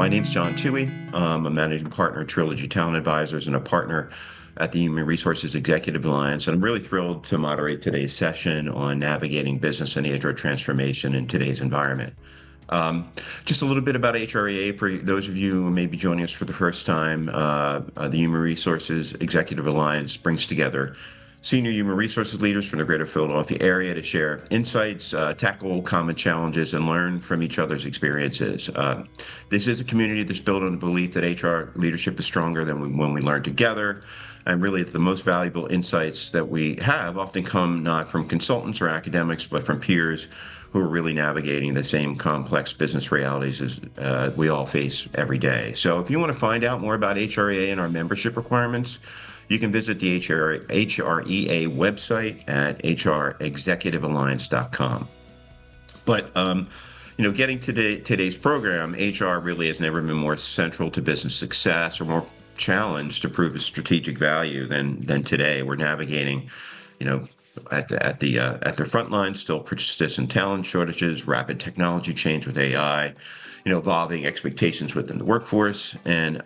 My name's John Toohey. I'm a managing partner at Trilogy Talent Advisors and a partner at the Human Resources Executive Alliance. And I'm really thrilled to moderate today's session on navigating business and HR transformation in today's environment. Just a little bit about HREA for those of you who may be joining us for the first time. The Human Resources Executive Alliance brings together senior human resources leaders from the greater Philadelphia area to share insights, tackle common challenges, and learn from each other's experiences. This is a community that's built on the belief that HR leadership is stronger than when we learn together. And really, the most valuable insights that we have often come not from consultants or academics, but from peers who are really navigating the same complex business realities as we all face every day. So if you want to find out more about HREA and our membership requirements, you can visit the HREA website at hrexecutivealliance.com. But, getting to today's program, HR really has never been more central to business success or more challenged to prove its strategic value than today. We're navigating, at the front line, still persistent talent shortages, rapid technology change with AI, evolving expectations within the workforce, and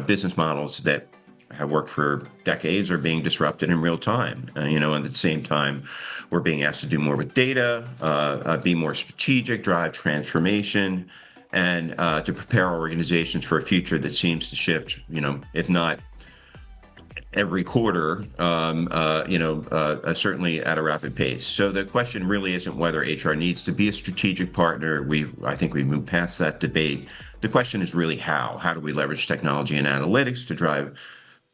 business models that have worked for decades are being disrupted in real time. And at the same time, we're being asked to do more with data, be more strategic, drive transformation, and to prepare our organizations for a future that seems to shift, if not every quarter, certainly at a rapid pace. So the question really isn't whether HR needs to be a strategic partner. I think we've moved past that debate. The question is really how. How do we leverage technology and analytics to drive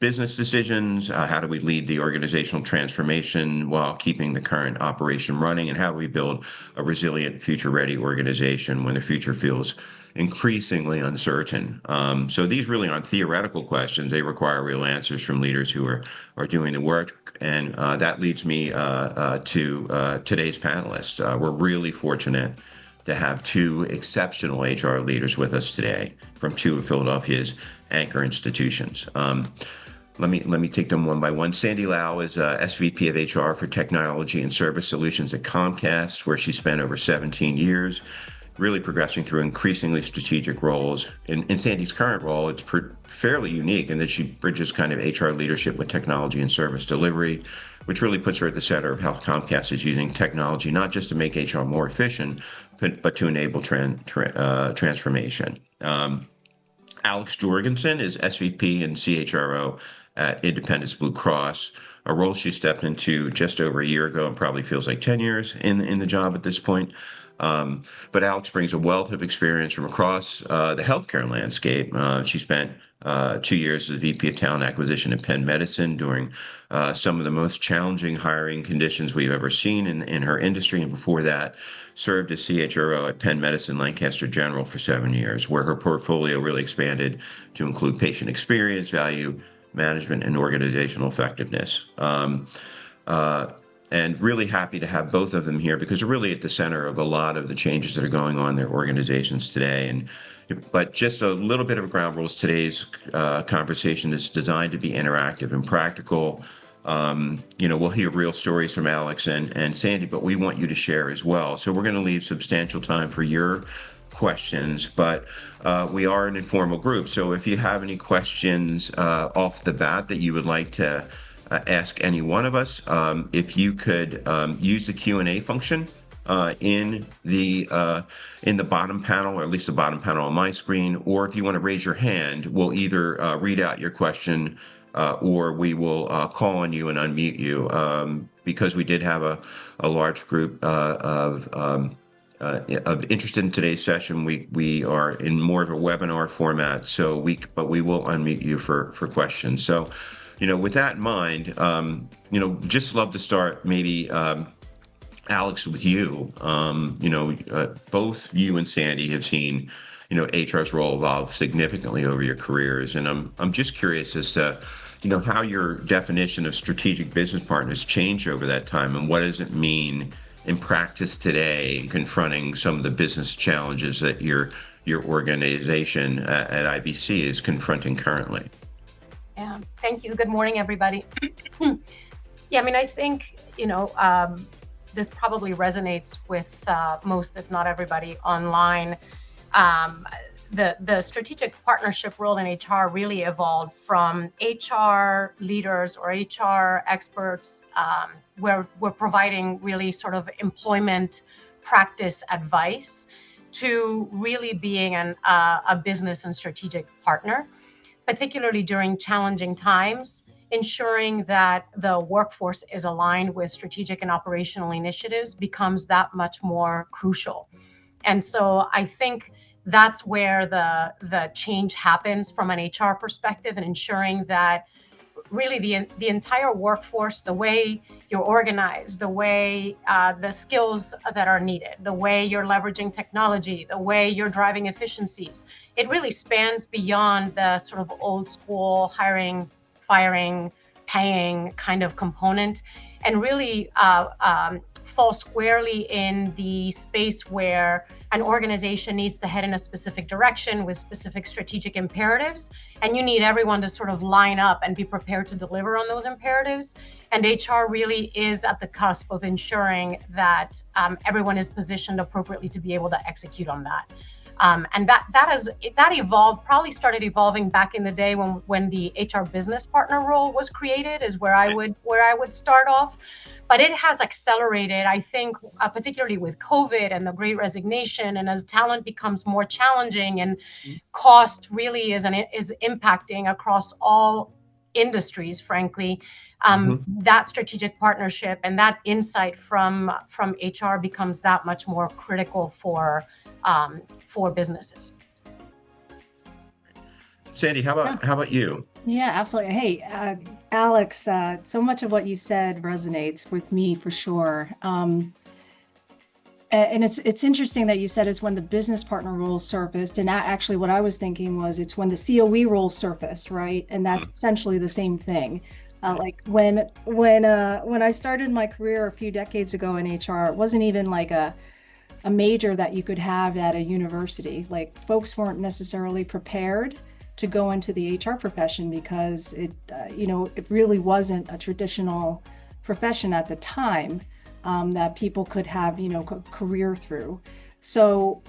business decisions? How do we lead the organizational transformation while keeping the current operation running? And how do we build a resilient, future-ready organization when the future feels increasingly uncertain? So these really aren't theoretical questions. They require real answers from leaders who are doing the work. And that leads me to today's panelists. We're really fortunate to have two exceptional HR leaders with us today from two of Philadelphia's anchor institutions. Let me take them one by one. Sandy Lau is SVP of HR for Technology and Service Solutions at Comcast, where she spent over 17 years, really progressing through increasingly strategic roles. In Sandy's current role, it's fairly unique in that she bridges kind of HR leadership with technology and service delivery, which really puts her at the center of how Comcast is using technology, not just to make HR more efficient, but to enable transformation. Alex Jorgensen is SVP and CHRO at Independence Blue Cross, a role she stepped into just over a year ago and probably feels like 10 years in the job at this point. But Alex brings a wealth of experience from across the healthcare landscape. She spent 2 years as VP of Talent Acquisition at Penn Medicine during some of the most challenging hiring conditions we've ever seen in her industry. And before that, served as CHRO at Penn Medicine Lancaster General for 7 years, where her portfolio really expanded to include patient experience, value management, and organizational effectiveness. And really happy to have both of them here because they're really at the center of a lot of the changes that are going on in their organizations today. But just a little bit of ground rules. Today's conversation is designed to be interactive and practical. We'll hear real stories from Alex and Sandy, but we want you to share as well. So we're going to leave substantial time for your questions, but we are an informal group. So if you have any questions off the bat that you would like to ask any one of us, if you could use the Q&A function in the bottom panel, or at least the bottom panel on my screen, or if you want to raise your hand, we'll either read out your question or we will call on you and unmute you. Because we did have a large group of interest in today's session, we are in more of a webinar format, but we will unmute you for questions. So, with that in mind, just love to start maybe, Alex, with you. Both you and Sandy have seen, HR's role evolve significantly over your careers. And I'm just curious as to, how your definition of strategic business partners changed over that time, and what does it mean in practice today in confronting some of the business challenges that your organization at IBC is confronting currently? Yeah, thank you. Good morning, everybody. I think, this probably resonates with most, if not everybody online. the strategic partnership role in HR really evolved from HR leaders or HR experts, where we're providing really sort of employment practice advice, to really being a business and strategic partner, particularly during challenging times, ensuring that the workforce is aligned with strategic and operational initiatives becomes that much more crucial. And so I think that's where the change happens from an HR perspective, and ensuring that really the entire workforce, the way you're organized, the way the skills that are needed, the way you're leveraging technology, the way you're driving efficiencies, it really spans beyond the sort of old school hiring, firing, paying kind of component, and really fall squarely in the space where an organization needs to head in a specific direction with specific strategic imperatives, and you need everyone to sort of line up and be prepared to deliver on those imperatives. And HR really is at the cusp of ensuring that everyone is positioned appropriately to be able to execute on that. And that evolved, probably started evolving back in the day when the HR business partner role was created, is where I would start off. But it has accelerated, I think, particularly with COVID and the Great Resignation, and as talent becomes more challenging and cost really is impacting across all industries, frankly. That strategic partnership and that insight from HR becomes that much more critical for businesses. Sandy, how about you? Yeah, absolutely. Hey, Alex, so much of what you said resonates with me for sure. And it's interesting that you said it's when the business partner role surfaced, and actually what I was thinking was it's when the COE role surfaced, right? And that's essentially the same thing. Like when I started my career a few decades ago in HR, it wasn't even like a major that you could have at a university. Like folks weren't necessarily prepared to go into the HR profession because it really wasn't a traditional profession at the time that people could have, career through. So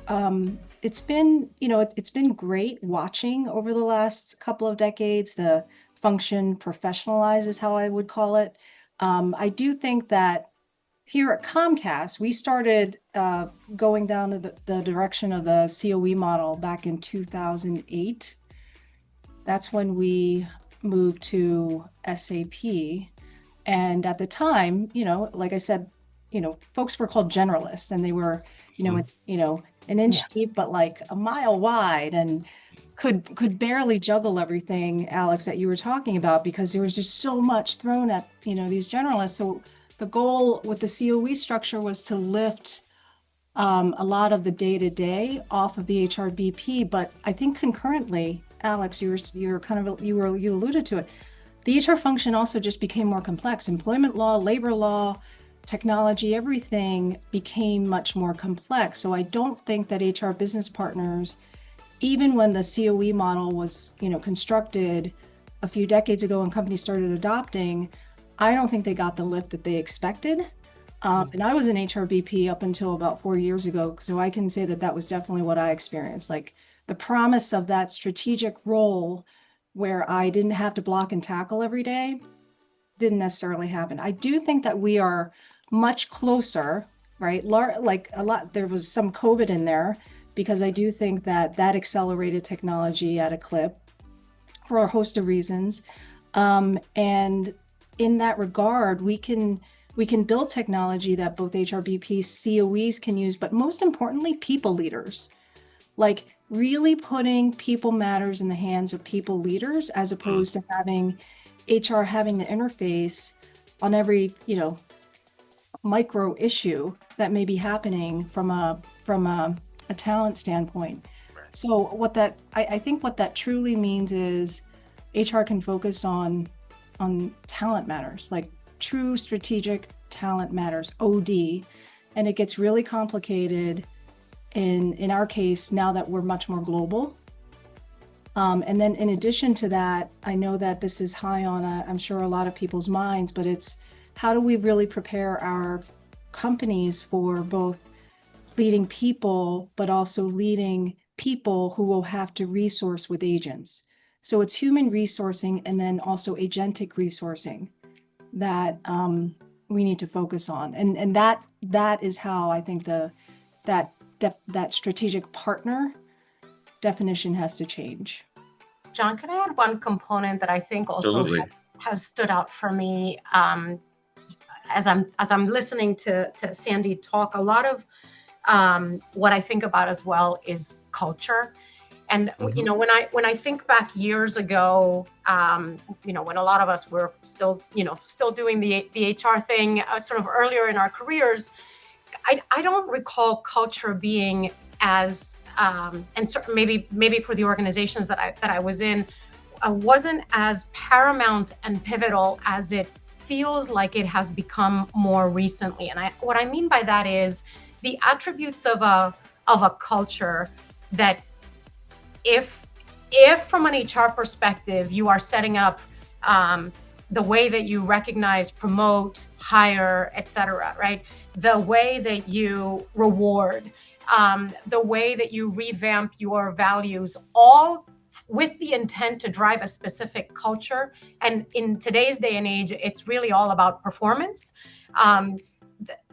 it's been great watching over the last couple of decades, the function professionalize is how I would call it. I do think that here at Comcast, we started going down to the direction of the COE model back in 2008. That's when we moved to SAP. And at the time, like I said, folks were called generalists, and they were, an inch deep, but like a mile wide, and could barely juggle everything, Alex, that you were talking about, because there was just so much thrown at, these generalists. So the goal with the COE structure was to lift a lot of the day-to-day off of the HRBP. But I think concurrently, Alex, you alluded to it. The HR function also just became more complex. Employment law, labor law, technology, everything became much more complex. So I don't think that HR business partners, even when the COE model was, constructed a few decades ago and companies started adopting, I don't think they got the lift that they expected. And I was an HRBP up until about 4 years ago, so I can say that was definitely what I experienced. Like the promise of that strategic role where I didn't have to block and tackle every day didn't necessarily happen. I do think that we are much closer, right? Like a lot, there was some COVID in there, because I do think that accelerated technology at a clip for a host of reasons. And in that regard, we can build technology that both HRBPs, COEs can use, but most importantly, people leaders. Like really putting people matters in the hands of people leaders, as opposed to having HR having the interface on every, micro issue that may be happening from a talent standpoint. So I think what that truly means is HR can focus on talent matters, like true strategic talent matters, OD, and it gets really complicated in our case now that we're much more global. And then in addition to that, I know that this is high on I'm sure a lot of people's minds, but it's how do we really prepare our companies for both leading people, but also leading people who will have to resource with agents. So it's human resourcing and then also agentic resourcing that we need to focus on. And that is how I think that strategic partner definition has to change. John, can I add one component that I think also has stood out for me as I'm listening to Sandy talk? A lot of what I think about as well is culture. And you know, when I think back years ago, you know, when a lot of us were still doing the HR thing, sort of earlier in our careers, I don't recall culture being as and certainly maybe for the organizations that I was in, wasn't as paramount and pivotal as it feels like it has become more recently. And what I mean by that is the attributes of a culture that if from an HR perspective, you are setting up the way that you recognize, promote, hire, et cetera, right? The way that you reward, the way that you revamp your values, all with the intent to drive a specific culture. And in today's day and age, it's really all about performance.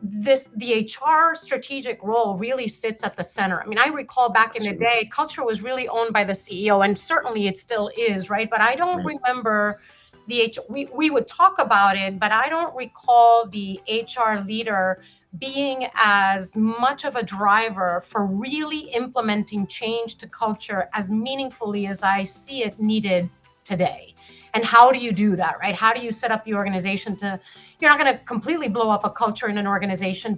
The HR strategic role really sits at the center. I mean, I recall back in the day, culture was really owned by the CEO, and certainly it still is, right? But I don't remember we would talk about it, but I don't recall the HR leader being as much of a driver for really implementing change to culture as meaningfully as I see it needed today. And how do you do that, right? How do you set up the organization you're not going to completely blow up a culture in an organization,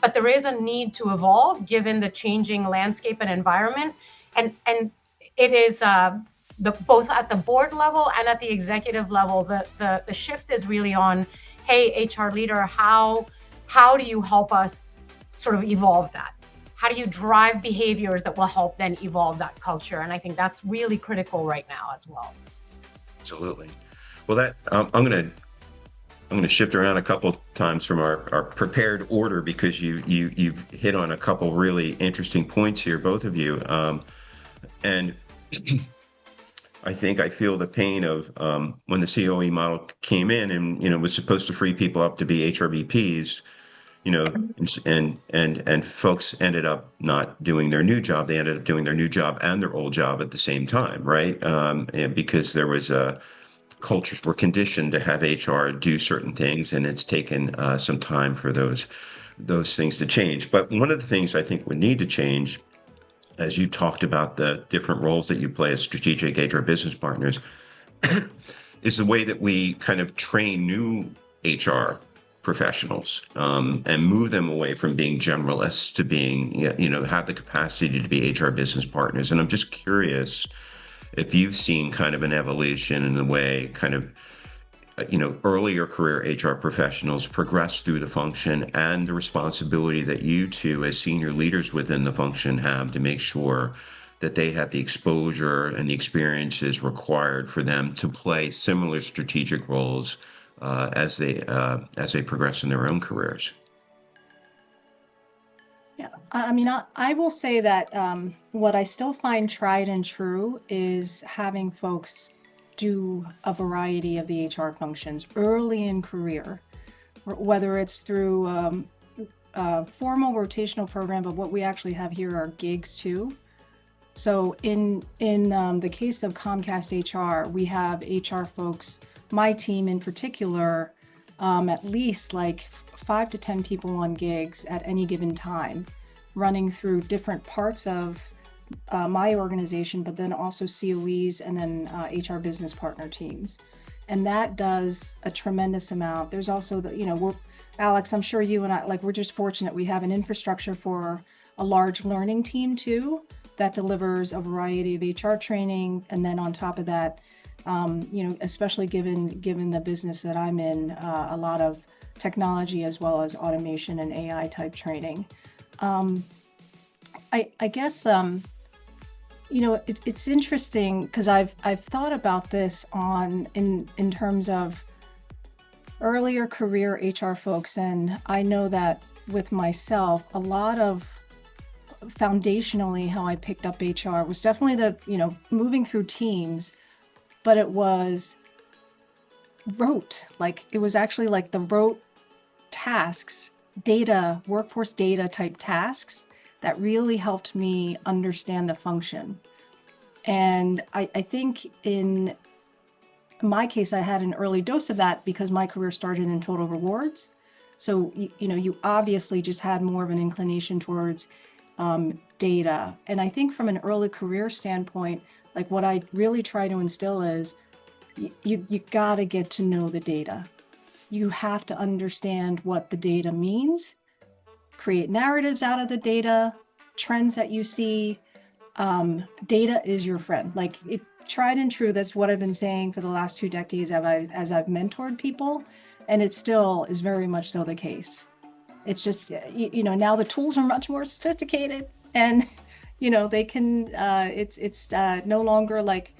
but there is a need to evolve given the changing landscape and environment. And it is both at the board level and at the executive level, the shift is really on, hey, HR leader, how do you help us sort of evolve that? How do you drive behaviors that will help then evolve that culture? And I think that's really critical right now as well. Absolutely. Well, I'm going to shift around a couple times from our prepared order because you've hit on a couple really interesting points here, both of you. And I think I feel the pain of when the COE model came in and was supposed to free people up to be HRBPs, and folks ended up not doing their new job. They ended up doing their new job and their old job at the same time, right? And because there was cultures were conditioned to have HR do certain things, and it's taken some time for those things to change. But one of the things I think would need to change, as you talked about the different roles that you play as strategic HR business partners, is the way that we kind of train new HR professionals and move them away from being generalists to being, have the capacity to be HR business partners. And I'm just curious if you've seen kind of an evolution in the way kind of, earlier career HR professionals progress through the function and the responsibility that you two as senior leaders within the function have to make sure that they have the exposure and the experiences required for them to play similar strategic roles as they progress in their own careers. Yeah, I mean, I will say that what I still find tried and true is having folks do a variety of the HR functions early in career, whether it's through a formal rotational program, but what we actually have here are gigs too. So in the case of Comcast HR, we have HR folks, my team in particular, at least like 5 to 10 people on gigs at any given time, running through different parts of my organization, but then also COEs and then HR business partner teams. And that does a tremendous amount. There's also Alex, I'm sure you and I, we're just fortunate we have an infrastructure for a large learning team too, that delivers a variety of HR training. And then on top of that, especially given the business that I'm in, a lot of technology as well as automation and AI type training. I guess, it's interesting because I've thought about this in terms of earlier career HR folks, and I know that with myself, a lot of foundationally how I picked up HR was definitely moving through teams, but it was rote. Like it was actually like the rote tasks, data, workforce data type tasks that really helped me understand the function. And I think in my case, I had an early dose of that because my career started in total rewards. So, you obviously just had more of an inclination towards data. And I think from an early career standpoint, like what I really try to instill is you got to get to know the data. You have to understand what the data means, create narratives out of the data, trends that you see. Data is your friend. Like it tried and true. That's what I've been saying for the last 2 decades as I've mentored people. And it still is very much so the case. It's just, now the tools are much more sophisticated and, they can, it's no longer like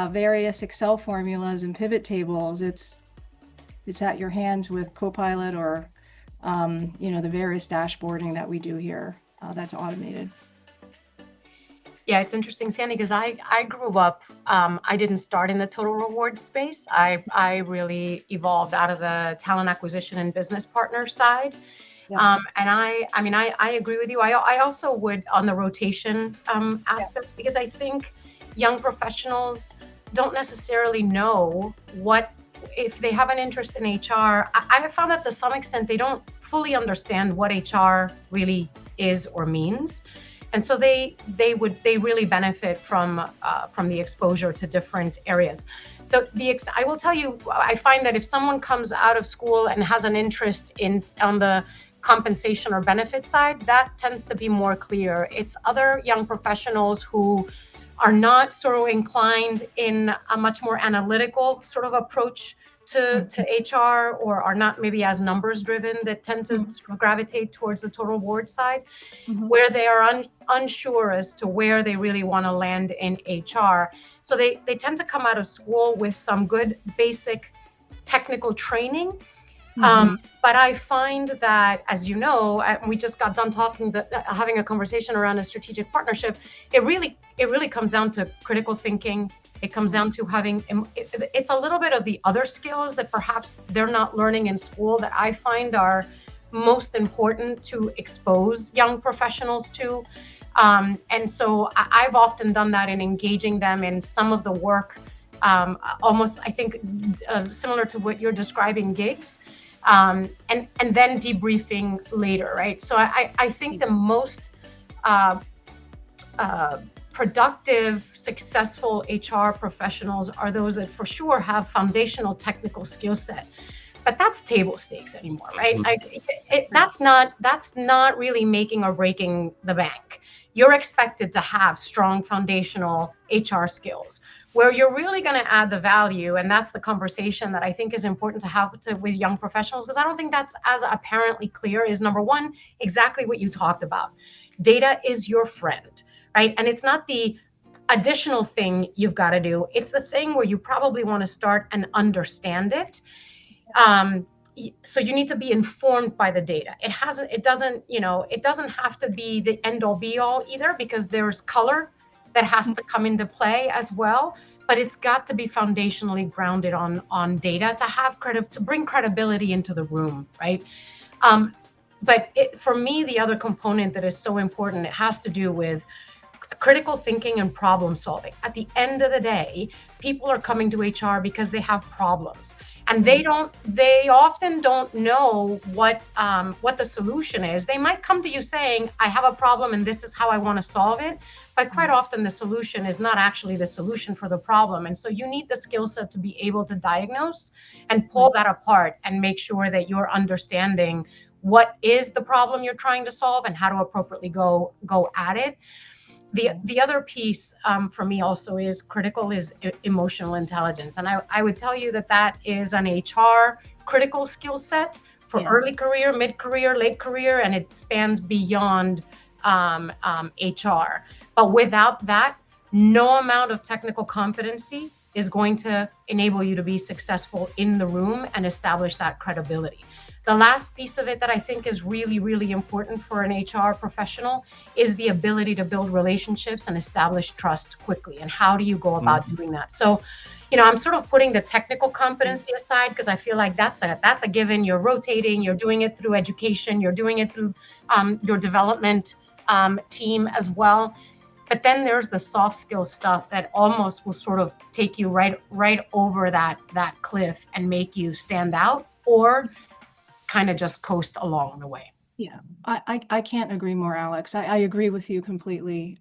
various Excel formulas and pivot tables. It's at your hands with Copilot or, the various dashboarding that we do here that's automated. Yeah, it's interesting, Sandy, because I grew up, I didn't start in the total reward space. I really evolved out of the talent acquisition and business partner side. Yeah. And I agree with you. I also would on the rotation aspect, because I think young professionals don't necessarily know if they have an interest in HR. I have found that to some extent, they don't fully understand what HR really is or means. And so they really benefit from the exposure to different areas. I will tell you, I find that if someone comes out of school and has an interest on the compensation or benefit side, that tends to be more clear. It's other young professionals who are not sort of inclined in a much more analytical sort of approach to HR, or are not maybe as numbers driven, that tend to sort of gravitate towards the total reward side, where they are unsure as to where they really want to land in HR. So they tend to come out of school with some good basic technical training. But I find that, as you know, we just got done having a conversation around a strategic partnership. It really comes down to critical thinking. It comes down to it's a little bit of the other skills that perhaps they're not learning in school that I find are most important to expose young professionals to. And so I've often done that in engaging them in some of the work, almost, I think, similar to what you're describing, gigs. And then debriefing later, right? So I think the most productive, successful HR professionals are those that for sure have foundational technical skill set. But that's table stakes anymore, right? That's not really making or breaking the bank. You're expected to have strong foundational HR skills. Where you're really going to add the value, and that's the conversation that I think is important to have with young professionals, because I don't think that's as apparently clear, is number one, exactly what you talked about. Data is your friend, right? And it's not the additional thing you've got to do. It's the thing where you probably want to start and understand it. So you need to be informed by the data. It doesn't have to be the end all be all either, because there's color that has to come into play as well, but it's got to be foundationally grounded on data to bring credibility into the room, right? But for me, the other component that is so important, it has to do with critical thinking and problem solving. At the end of the day, people are coming to HR because they have problems, and they often don't know what the solution is. They might come to you saying, I have a problem and this is how I want to solve it. But quite often the solution is not actually the solution for the problem. And so you need the skill set to be able to diagnose and pull that apart and make sure that you're understanding what is the problem you're trying to solve and how to appropriately go at it. The other piece for me also is critical is emotional intelligence. And I would tell you that is an HR critical skill set for early career, mid-career, late career, and it spans beyond HR. But without that, no amount of technical competency is going to enable you to be successful in the room and establish that credibility. The last piece of it that I think is really, really important for an HR professional is the ability to build relationships and establish trust quickly. And how do you go about doing that? So, I'm sort of putting the technical competency aside because I feel like that's a given. You're rotating, you're doing it through education, you're doing it through your development team as well. But then there's the soft skill stuff that almost will sort of take you right over that cliff and make you stand out, or kind of just coast along the way. Yeah, I can't agree more, Alex. I agree with you completely.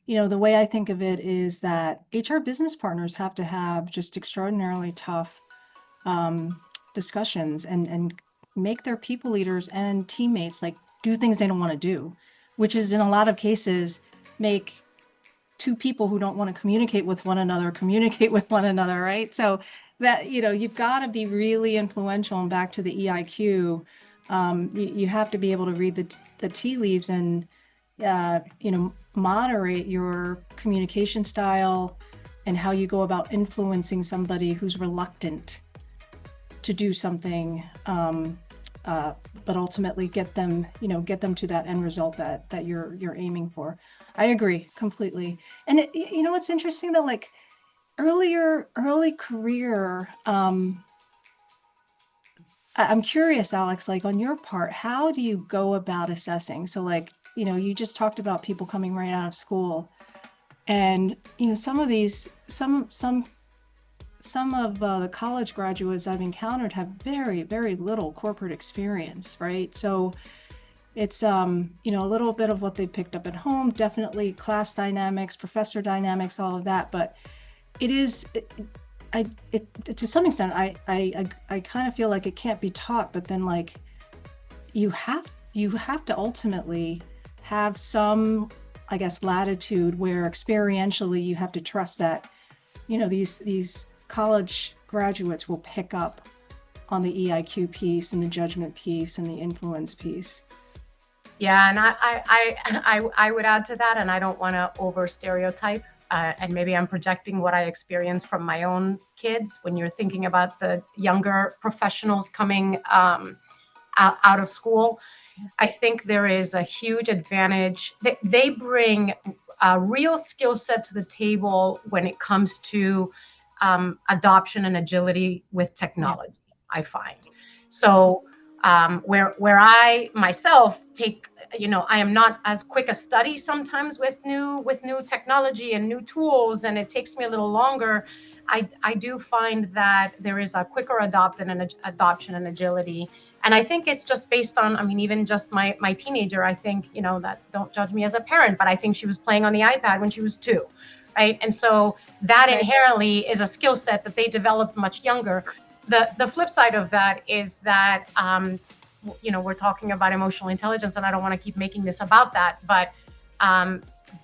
The way I think of it is that HR business partners have to have just extraordinarily tough discussions and make their people leaders and teammates do things they don't want to do, which is in a lot of cases make two people who don't want to communicate with one another, right? So that, you've got to be really influential. And back to the EIQ, you have to be able to read the tea leaves and, moderate your communication style and how you go about influencing somebody who's reluctant to do something, but ultimately get them to that end result that you're aiming for. I agree completely. And what's interesting though, early career, I'm curious, Alex, on your part, how do you go about assessing? So you just talked about people coming right out of school, and some of the college graduates I've encountered have very, very little corporate experience, right? So it's a little bit of what they picked up at home, definitely class dynamics, professor dynamics, all of that, but it is to some extent I kind of feel like it can't be taught, but then you have to ultimately have some, I guess, latitude where experientially you have to trust that these college graduates will pick up on the EIQ piece and the judgment piece and the influence piece. Yeah, and I would add to that, and I don't want to over stereotype, and maybe I'm projecting what I experienced from my own kids. When you're thinking about the younger professionals coming out of school, I think there is a huge advantage. They bring a real skill set to the table when it comes to adoption and agility with technology, I find. So where I myself take, I am not as quick a study sometimes with new technology and new tools, and it takes me a little longer. I do find that there is a quicker adoption and agility. And I think it's just based on, even just my teenager, I think, that, don't judge me as a parent, but I think she was playing on the iPad when she was 2, right? And so that inherently is a skill set that they developed much younger. The flip side of that is that, we're talking about emotional intelligence, and I don't want to keep making this about that, but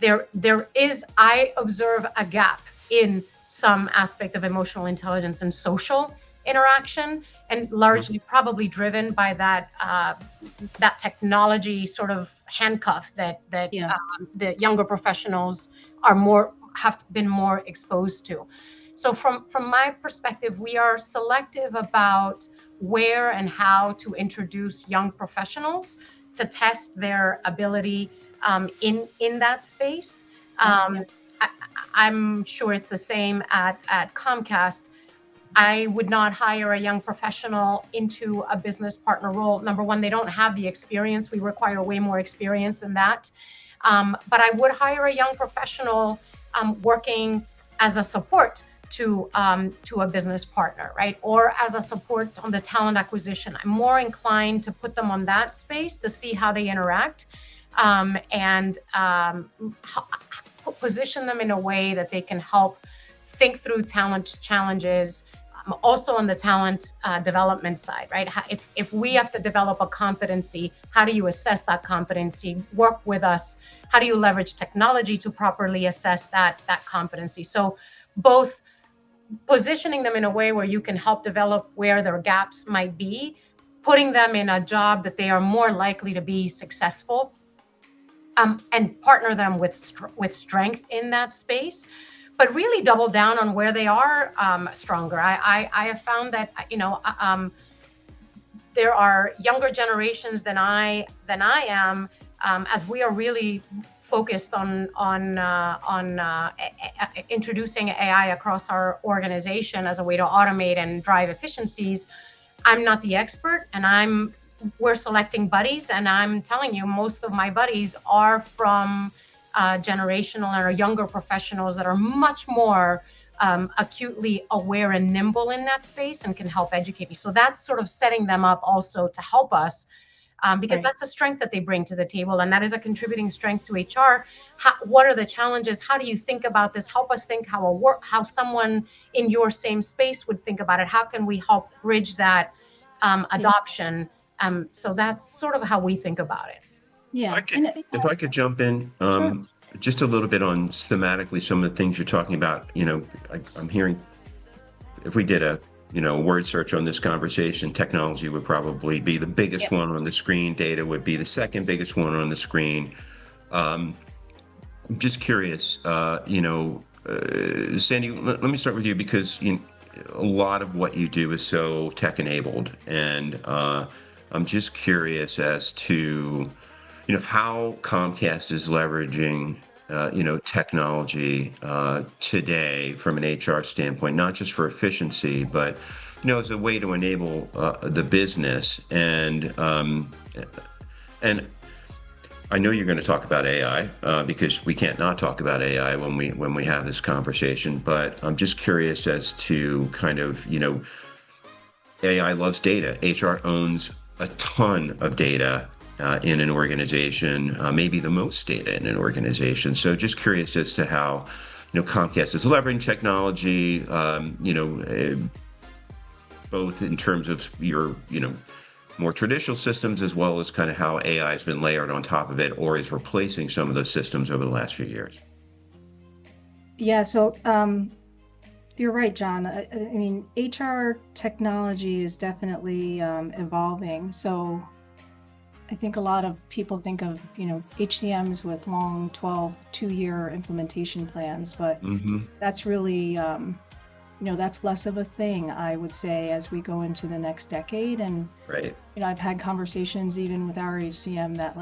there is, I observe a gap in some aspect of emotional intelligence and social interaction, and largely probably driven by that technology sort of handcuff that the younger professionals have been more exposed to. So from my perspective, we are selective about where and how to introduce young professionals to test their ability in that space. I'm sure it's the same at Comcast. I would not hire a young professional into a business partner role. Number one, they don't have the experience. We require way more experience than that. But I would hire a young professional working as a support to a business partner, right? Or as a support on the talent acquisition. I'm more inclined to put them on that space to see how they interact and position them in a way that they can help think through talent challenges. Also on the talent development side, right? If we have to develop a competency, how do you assess that competency? Work with us. How do you leverage technology to properly assess that competency? So both positioning them in a way where you can help develop where their gaps might be, putting them in a job that they are more likely to be successful, and partner them with strength in that space, but really double down on where they are stronger. I have found that, there are younger generations than I am, as we are really focused on introducing AI across our organization as a way to automate and drive efficiencies. I'm not the expert, and we're selecting buddies, and I'm telling you, most of my buddies are from generational and are younger professionals that are much more acutely aware and nimble in that space and can help educate me. So that's sort of setting them up also to help us, because Right. that's a strength that they bring to the table, and that is a contributing strength to HR. What are the challenges? How do you think about this? Help us think how someone in your same space would think about it. How can we help bridge that adoption? So that's sort of how we think about it. Yeah. If I could jump in, Sure. just a little bit on thematically some of the things you're talking about. I'm hearing, if we did a word search on this conversation, technology would probably be the biggest one on the screen. Data would be the second biggest one on the screen. Just curious, Sandy, let me start with you, because a lot of what you do is so tech enabled, and I'm just curious as to how Comcast is leveraging technology today from an HR standpoint, not just for efficiency, but as a way to enable the business. And I know you're going to talk about AI, because we can't not talk about AI when we have this conversation. But I'm just curious as to kind of AI loves data. HR owns a ton of data in an organization, maybe the most data in an organization. So just curious as to how Comcast is leveraging technology, both in terms of your more traditional systems, as well as kind of how AI has been layered on top of it or is replacing some of those systems over the last few years. Yeah, so you're right, John. I mean, HR technology is definitely evolving. So I think a lot of people think of, HCMs with long 2-year implementation plans, but that's really, that's less of a thing, I would say, as we go into the next decade. And, Right. I've had conversations even with our HCM that,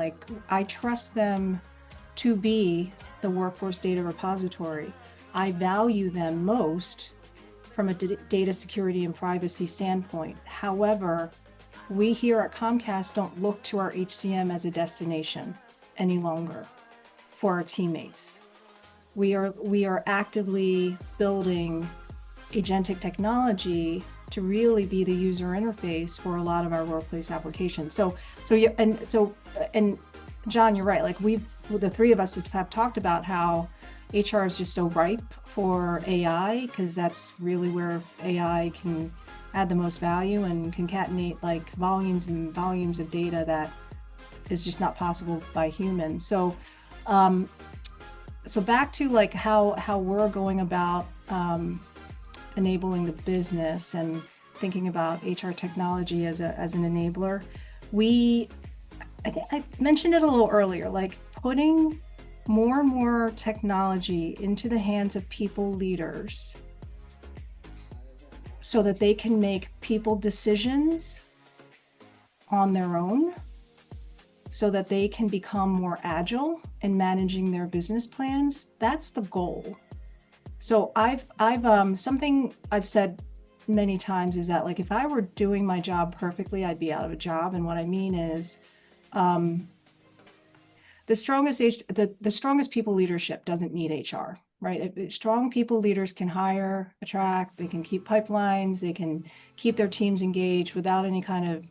I trust them to be the workforce data repository. I value them most from a data security and privacy standpoint. However, we here at Comcast don't look to our HCM as a destination any longer for our teammates. We are actively building agentic technology to really be the user interface for a lot of our workplace applications. And John, you're right. The three of us have talked about how HR is just so ripe for AI, because that's really where AI can add the most value and concatenate volumes and volumes of data that is just not possible by humans. So back to how we're going about enabling the business and thinking about HR technology as an enabler. I think I mentioned it a little earlier, putting more and more technology into the hands of people leaders so that they can make people decisions on their own, so that they can become more agile in managing their business plans. That's the goal. So I've something I've said many times is that if I were doing my job perfectly, I'd be out of a job. And what I mean is, the strongest people leadership doesn't need HR, right? Strong people leaders can hire, attract, they can keep pipelines, they can keep their teams engaged without any kind of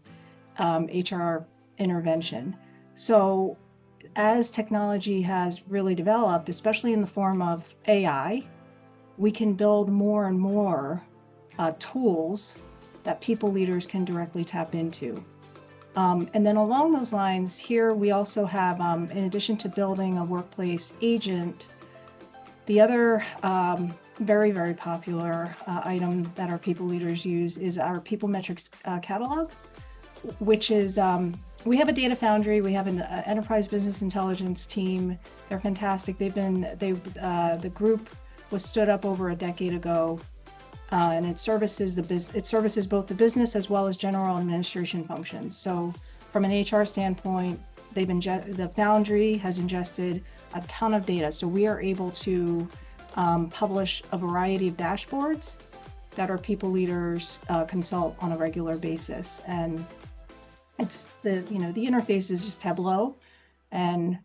HR intervention. So as technology has really developed, especially in the form of AI, we can build more and more tools that people leaders can directly tap into. And then along those lines, here we also have, in addition to building a workplace agent, the other very, very popular item that our people leaders use is our people metrics catalog, which is, we have a data foundry, we have an enterprise business intelligence team. They're fantastic. The group was stood up over a decade ago. and it services both the business as well as general administration functions. So from an HR standpoint, the Foundry has ingested a ton of data. So we are able to publish a variety of dashboards that our people leaders consult on a regular basis. And it's the interface is just Tableau, and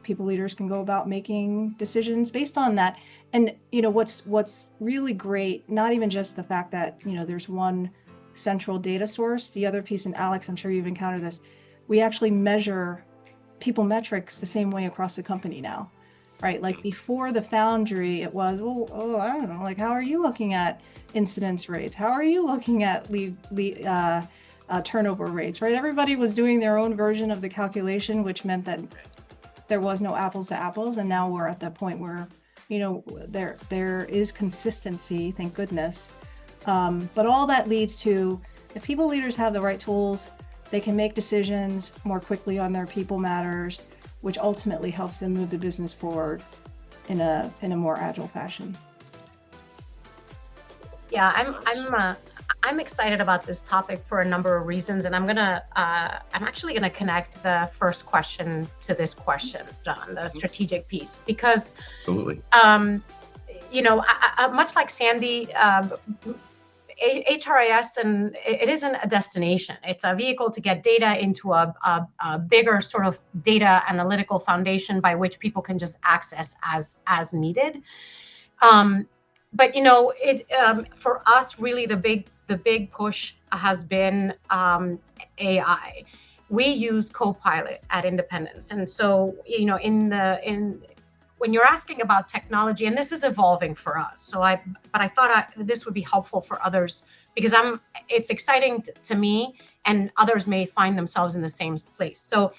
people leaders can go about making decisions based on that. And what's really great, not even just the fact that there's one central data source. The other piece, and Alex, I'm sure you've encountered this, we actually measure people metrics the same way across the company now, right? Like before the Foundry, it was, I don't know, like how are you looking at incidence rates? How are you looking at turnover rates, right? Everybody was doing their own version of the calculation, which meant that there was no apples to apples. And now we're at the point where, there is consistency, thank goodness. But all that leads to, if people leaders have the right tools, they can make decisions more quickly on their people matters, which ultimately helps them move the business forward in a more agile fashion. Yeah, I'm excited about this topic for a number of reasons, and I'm actually gonna connect the first question to this question, John, the strategic piece, because Absolutely. Much like Sandy, HRIS, and it isn't a destination. It's a vehicle to get data into a bigger sort of data analytical foundation by which people can just access as needed. But for us, really the big push has been AI. We use Copilot at Independence, and so when you're asking about technology, and this is evolving for us, but I thought this would be helpful for others, because it's exciting to me, and others may find themselves in the same place. So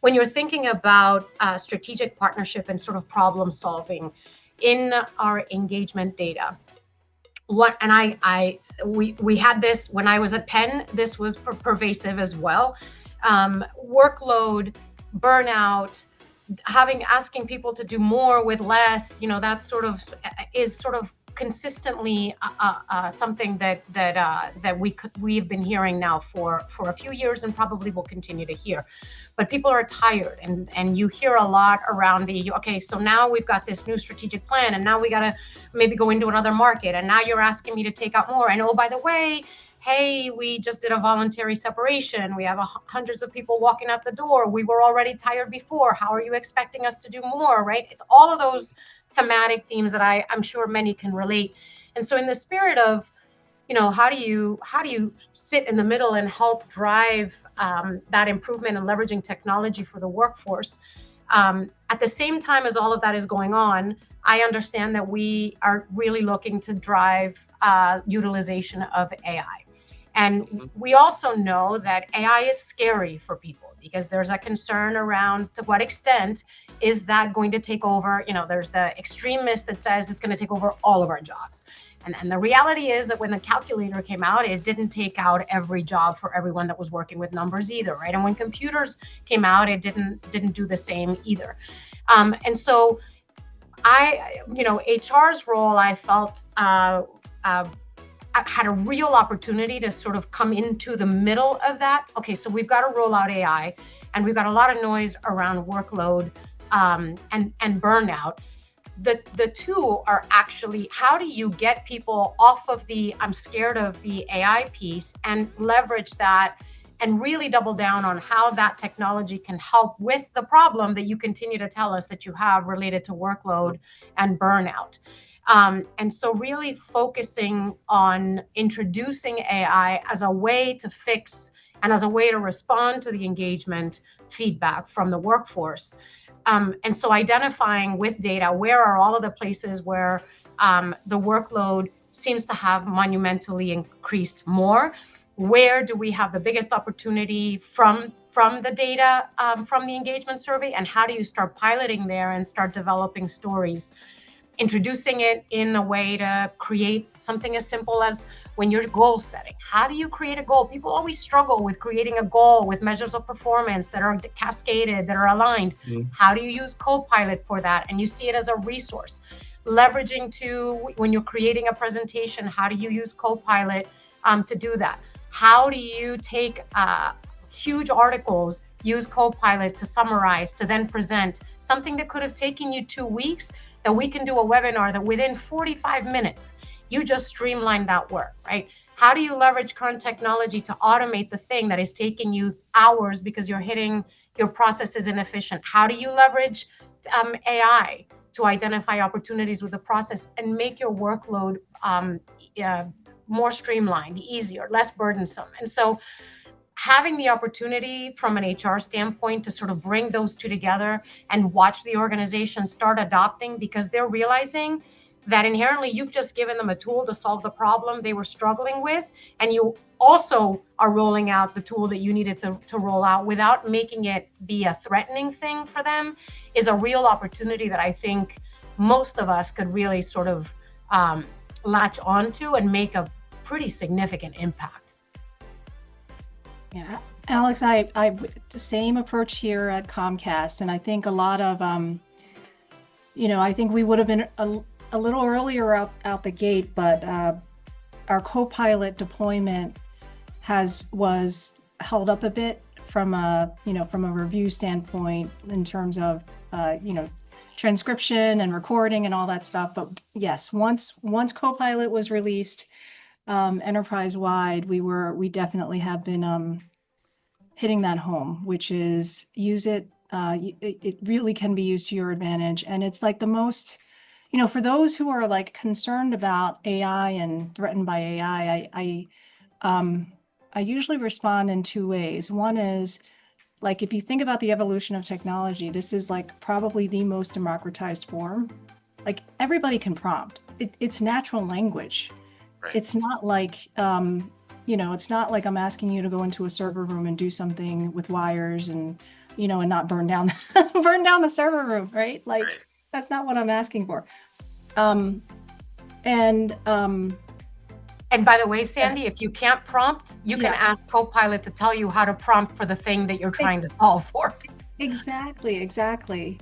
when you're thinking about strategic partnership and sort of problem solving in our engagement data, we had this when I was at Penn. This was pervasive as well. Workload, burnout, asking people to do more with less, that is consistently something that we've been hearing now for a few years, and probably will continue to hear. But people are tired, and you hear a lot around so now we've got this new strategic plan, and now we got to maybe go into another market, and now you're asking me to take out more, and oh, by the way, hey, we just did a voluntary separation. We have hundreds of people walking out the door. We were already tired before. How are you expecting us to do more, right? It's all of those thematic themes that I'm sure many can relate. And so in the spirit of, how do you sit in the middle and help drive that improvement and leveraging technology for the workforce? At the same time as all of that is going on, I understand that we are really looking to drive utilization of AI. And we also know that AI is scary for people, because there's a concern around to what extent is that going to take over. There's the extremist that says it's going to take over all of our jobs. And the reality is that when the calculator came out, it didn't take out every job for everyone that was working with numbers either, right? And when computers came out, it didn't do the same either. And so HR's role, I felt had a real opportunity to sort of come into the middle of that. Okay, so we've got to roll out AI, and we've got a lot of noise around workload and burnout. The two are actually, how do you get people off of the I'm scared of the AI piece and leverage that and really double down on how that technology can help with the problem that you continue to tell us that you have related to workload and burnout. And so really focusing on introducing AI as a way to fix and as a way to respond to the engagement feedback from the workforce. And so identifying with data, where are all of the places where the workload seems to have monumentally increased more? Where do we have the biggest opportunity from the data, from the engagement survey? And how do you start piloting there and start developing stories? Introducing it in a way to create something as simple as when you're goal setting. How do you create a goal? People always struggle with creating a goal with measures of performance that are cascaded, that are aligned. How do you use Copilot for that? And you see it as a resource. leveraging to when you're creating a presentation, how do you use Copilot to do that? How do you take huge articles, use Copilot to summarize, to then present something that could have taken you 2 weeks, that we can do a webinar that within 45 minutes, you just streamline that work, right? How do you leverage current technology to automate the thing that is taking you hours because you're hitting your process is inefficient? How do you leverage AI to identify opportunities with the process and make your workload more streamlined, easier, less burdensome? And so having the opportunity from an HR standpoint to sort of bring those two together and watch the organization start adopting, because they're realizing that inherently you've just given them a tool to solve the problem they were struggling with, and you also are rolling out the tool that you needed to roll out without making it be a threatening thing for them, is a real opportunity that I think most of us could really sort of latch onto and make a pretty significant impact. Yeah, Alex, I the same approach here at Comcast, and I think a lot of, I think we would have been a little earlier out the gate, but our Copilot deployment was held up a bit from a review standpoint in terms of transcription and recording and all that stuff. But yes, once Copilot was released enterprise-wide, we definitely have been hitting that home, which is use it. It really can be used to your advantage. And it's like the most, for those who are like concerned about AI and threatened by AI, I usually respond in two ways. One is, like, if you think about the evolution of technology, this is like probably the most democratized form. Like, everybody can prompt. It's natural language. Right. It's not like, it's not like I'm asking you to go into a server room and do something with wires and, and not burn down the server room, right? Like, Right. That's not what I'm asking for. And by the way, Sandy, if you can't prompt, you can ask Copilot to tell you how to prompt for the thing that you're trying to solve for. Exactly.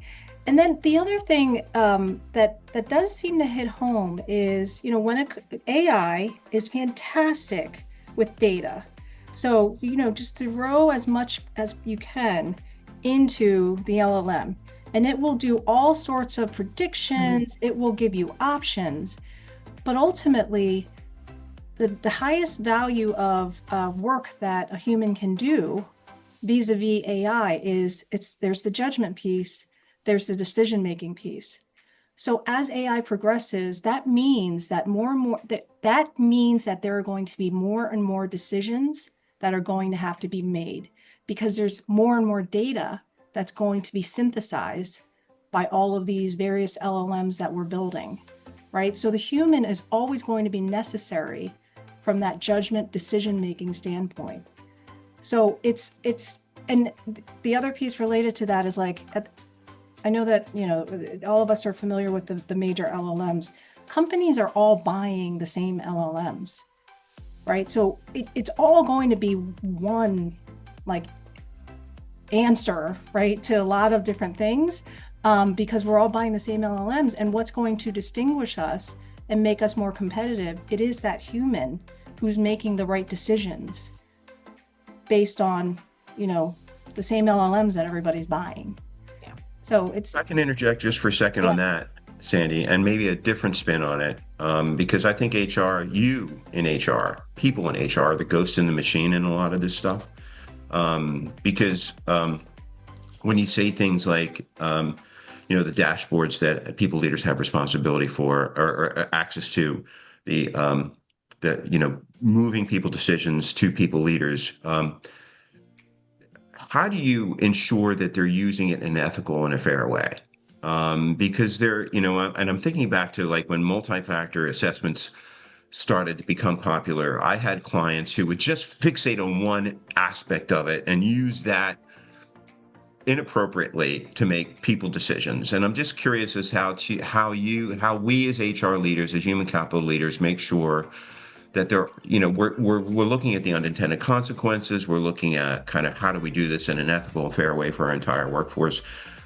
And then the other thing that does seem to hit home is, when AI is fantastic with data. So, just throw as much as you can into the LLM, and it will do all sorts of predictions. It will give you options, but ultimately, the highest value of work that a human can do vis-a-vis AI is there's the judgment piece, there's the decision-making piece. So as AI progresses, that means that that means that there are going to be more and more decisions that are going to have to be made, because there's more and more data that's going to be synthesized by all of these various LLMs that we're building, right? So the human is always going to be necessary from that judgment decision-making standpoint. So and the other piece related to that is, like, I know that, all of us are familiar with the major LLMs. Companies are all buying the same LLMs, right? So it's all going to be one, like, answer, right, to a lot of different things, because we're all buying the same LLMs. And what's going to distinguish us and make us more competitive, it is that human who's making the right decisions based on, the same LLMs that everybody's buying. Yeah. So I can interject just for a second on that, Sandy, and maybe a different spin on it, because I think you in HR, people in HR, are the ghost in the machine in a lot of this stuff. Because when you say things like, the dashboards that people leaders have responsibility for or access to, the moving people decisions to people leaders, how do you ensure that they're using it in an ethical and a fair way? Because they're, and I'm thinking back to, like, when multi-factor assessments started to become popular, I had clients who would just fixate on one aspect of it and use that inappropriately to make people decisions. And I'm just curious as how we as HR leaders, as human capital leaders, make sure that there, you know, we're looking at the unintended consequences. We're looking at kind of how do we do this in an ethical and fair way for our entire workforce.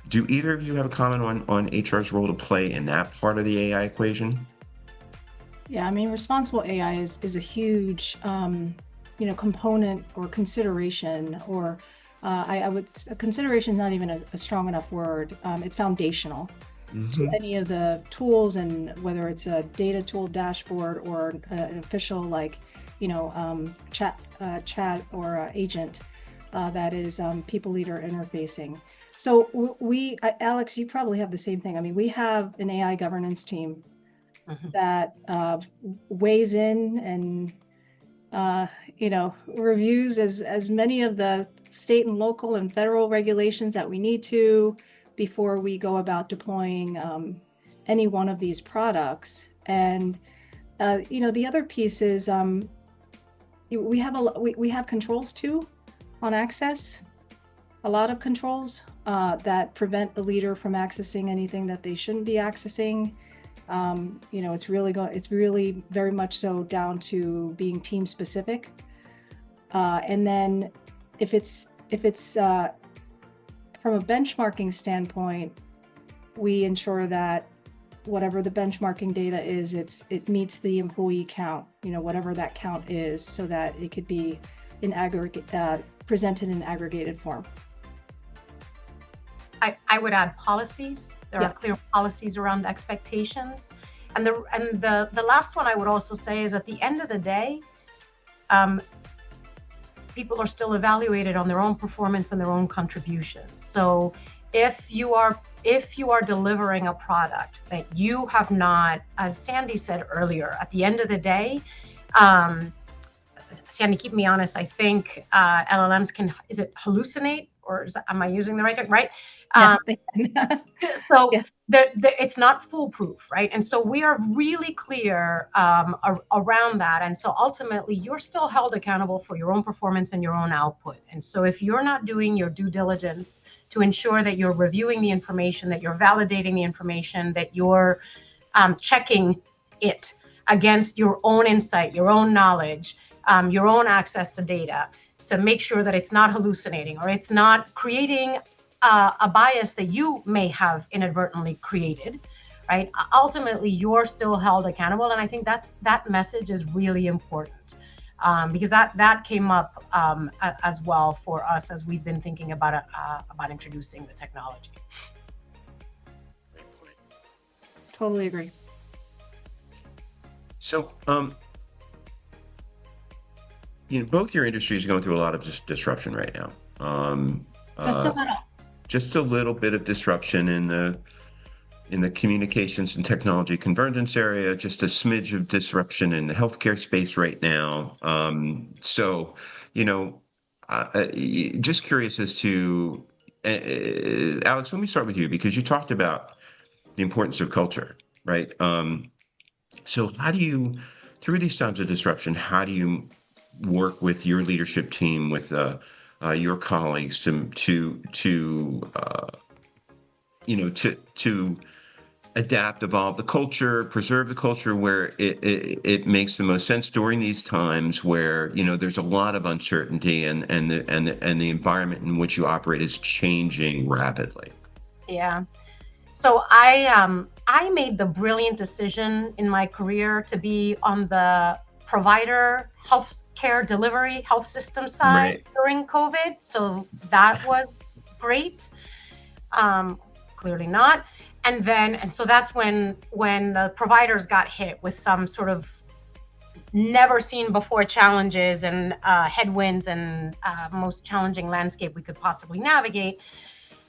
Do either of you have a comment on HR's role to play in that part of the AI equation? Yeah, I mean, responsible AI is a huge, component or consideration, or I would consideration is not even a strong enough word. It's foundational to any of the tools, and whether it's a data tool dashboard or an official chat or agent that is people leader interfacing. So Alex, you probably have the same thing. I mean, we have an AI governance team that weighs in and reviews as many of the state and local and federal regulations that we need to before we go about deploying any one of these products. And the other piece is we have controls too on access. A lot of controls that prevent the leader from accessing anything that they shouldn't be accessing. It's really very much so down to being team specific. And then if it's from a benchmarking standpoint, we ensure that whatever the benchmarking data is, it meets the employee count, whatever that count is, so that it could be in aggregate, presented in aggregated form. I would add policies. There are clear policies around expectations. And the last one I would also say is, at the end of the day, people are still evaluated on their own performance and their own contributions. So if you are delivering a product that you have not, as Sandy said earlier, at the end of the day, Sandy, keep me honest, I think LLMs can, is it hallucinate? Or am I using the right term? Right? So it's not foolproof, right? And so we are really clear around that. And so ultimately, you're still held accountable for your own performance and your own output. And so if you're not doing your due diligence to ensure that you're reviewing the information, that you're validating the information, that you're checking it against your own insight, your own knowledge, your own access to data, to make sure that it's not hallucinating or it's not creating a bias that you may have inadvertently created, right? Ultimately, you're still held accountable. And I think that message is really important because that came up as well for us as we've been thinking about introducing the technology. Great point. Totally agree. So, both your industries are going through a lot of disruption right now. Just a little bit of disruption in the communications and technology convergence area, just a smidge of disruption in the healthcare space right now. Just curious as to, Alex, let me start with you, because you talked about the importance of culture, right? So how do you, through these times of disruption, how do you work with your leadership team, with your colleagues to adapt, evolve the culture, preserve the culture where it makes the most sense during these times where there's a lot of uncertainty and the environment in which you operate is changing rapidly? Yeah. So I made the brilliant decision in my career to be on the provider healthcare delivery health system side during COVID. So that was great. Clearly not. And so that's when the providers got hit with some sort of never seen before challenges and headwinds and most challenging landscape we could possibly navigate.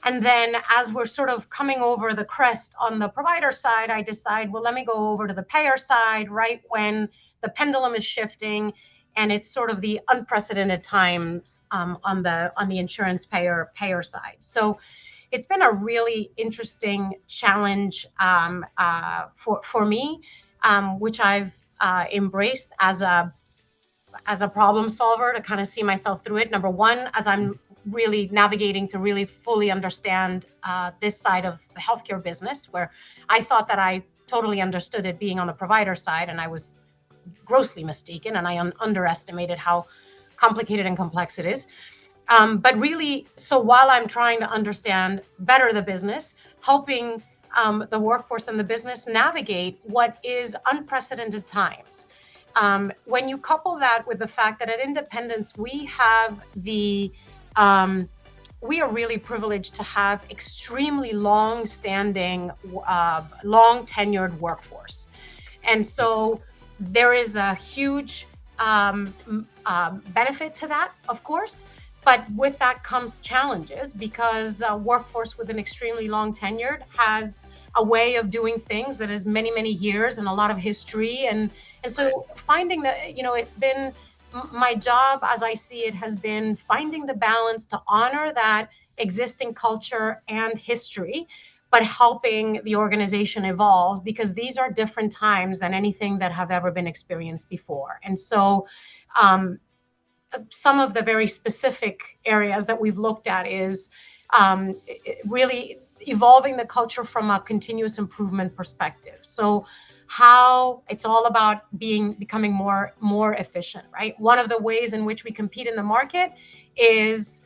And then as we're sort of coming over the crest on the provider side, I decide, well, let me go over to the payer side right when the pendulum is shifting, and it's sort of the unprecedented times on the insurance payer side. So it's been a really interesting challenge for me, which I've embraced as a problem solver, to kind of see myself through it. Number one, as I'm really navigating to really fully understand this side of the healthcare business, where I thought that I totally understood it being on the provider side, and I was grossly mistaken, and I underestimated how complicated and complex it is. But really, so while I'm trying to understand better the business, helping the workforce and the business navigate what is unprecedented times. When you couple that with the fact that at Independence, we are really privileged to have extremely long-standing, long-tenured workforce. And so there is a huge benefit to that, of course. But with that comes challenges, because a workforce with an extremely long tenure has a way of doing things that is many, many years and a lot of history. And so finding that, it's been my job, as I see it, has been finding the balance to honor that existing culture and history, but helping the organization evolve, because these are different times than anything that have ever been experienced before. And so, some of the very specific areas that we've looked at is really evolving the culture from a continuous improvement perspective. So how it's all about becoming more efficient, right? One of the ways in which we compete in the market is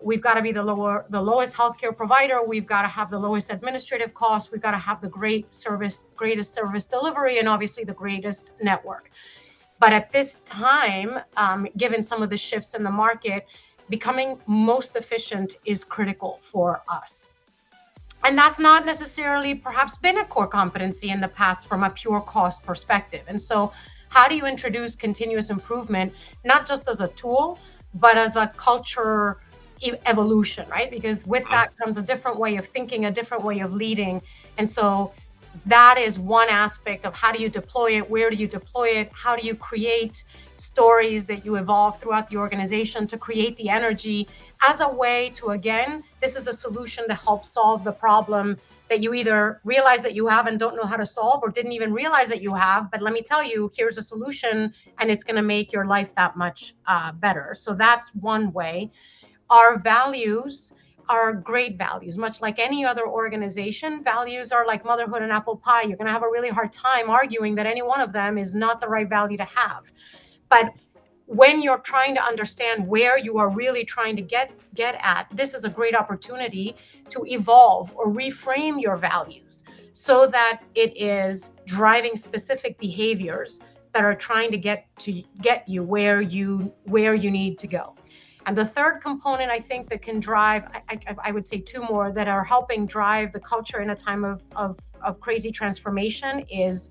we've got to be the lowest healthcare provider. We've got to have the lowest administrative costs. We've got to have the greatest service delivery, and obviously the greatest network. But at this time, given some of the shifts in the market, becoming most efficient is critical for us. And that's not necessarily perhaps been a core competency in the past from a pure cost perspective. And so how do you introduce continuous improvement, not just as a tool, but as a culture evolution, right? Because with that comes a different way of thinking, a different way of leading. And so that is one aspect of how do you deploy it, where do you deploy it, how do you create stories that you evolve throughout the organization to create the energy as a way to, again, this is a solution to help solve the problem that you either realize that you have and don't know how to solve, or didn't even realize that you have. But let me tell you, here's a solution, and it's going to make your life that much better. So that's one way. Our values are great values. Much like any other organization, values are like motherhood and apple pie. You're going to have a really hard time arguing that any one of them is not the right value to have. But when you're trying to understand where you are really trying to get at, this is a great opportunity to evolve or reframe your values so that it is driving specific behaviors that are trying to get you where you need to go. And the third component, I think, that can drive, I would say two more that are helping drive the culture in a time of crazy transformation, is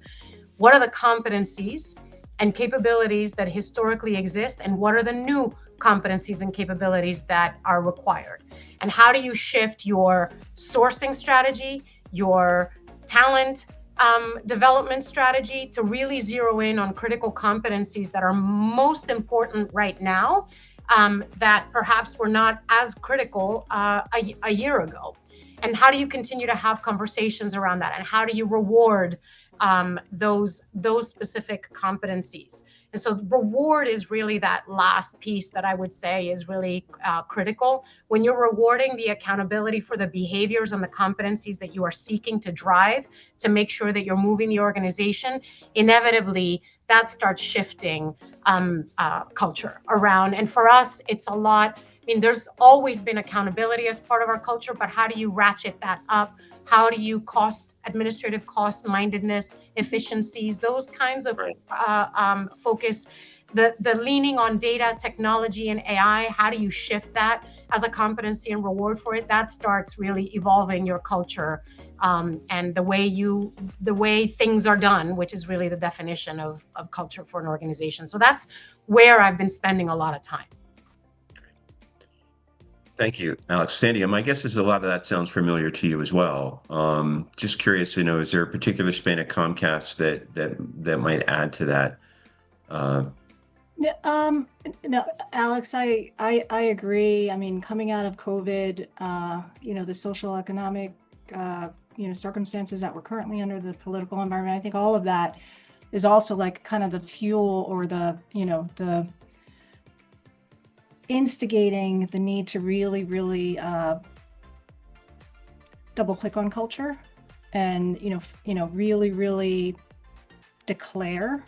what are the competencies and capabilities that historically exist, and what are the new competencies and capabilities that are required? And how do you shift your sourcing strategy, your talent development strategy to really zero in on critical competencies that are most important right now, that perhaps were not as critical a year ago? And how do you continue to have conversations around that? And how do you reward those specific competencies? And so reward is really that last piece that I would say is really critical. When you're rewarding the accountability for the behaviors and the competencies that you are seeking to drive to make sure that you're moving the organization, inevitably that starts shifting culture around. And for us, it's a lot. I mean, there's always been accountability as part of our culture, but how do you ratchet that up? How do you administrative cost mindedness, efficiencies, those kinds of focus, the leaning on data, technology, and AI, how do you shift that as a competency and reward for it? That starts really evolving your culture and the way things are done, which is really the definition of culture for an organization. So that's where I've been spending a lot of time. Thank you, Alex. Sandy, my guess is a lot of that sounds familiar to you as well. Just curious, is there a particular span at Comcast that might add to that? No, Alex, I agree. I mean, coming out of COVID, the social economic, circumstances that we're currently under, the political environment, I think all of that is also like kind of the fuel or the instigating the need to really, really double click on culture and, really, really declare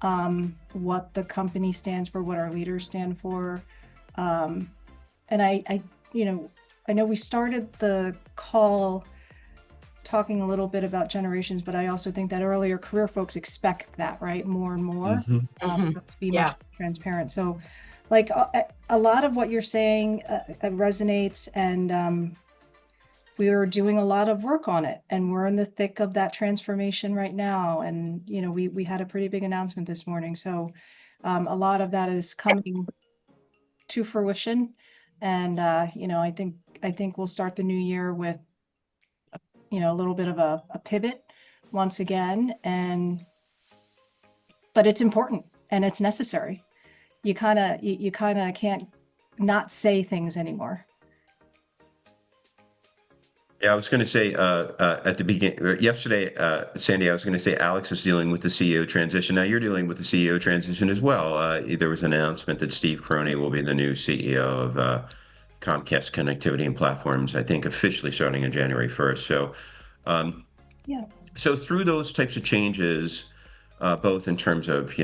what the company stands for, what our leaders stand for. And I know we started the call talking a little bit about generations, but I also think that earlier career folks expect that, right? More and more. Let's be much transparent. So like a lot of what you're saying resonates, and we are doing a lot of work on it, and we're in the thick of that transformation right now. And, we had a pretty big announcement this morning. So a lot of that is coming to fruition. And, I think we'll start the new year with, a little bit of a pivot once again. But it's important and it's necessary. You kind of can't not say things anymore. Yeah, I was going to say at the beginning yesterday, Sandy, I was going to say Alex is dealing with the CEO transition. Now you're dealing with the CEO transition as well. There was an announcement that Steve Crony will be the new CEO of Comcast Connectivity and Platforms, I think officially starting on January 1st. So, So through those types of changes, both in terms of,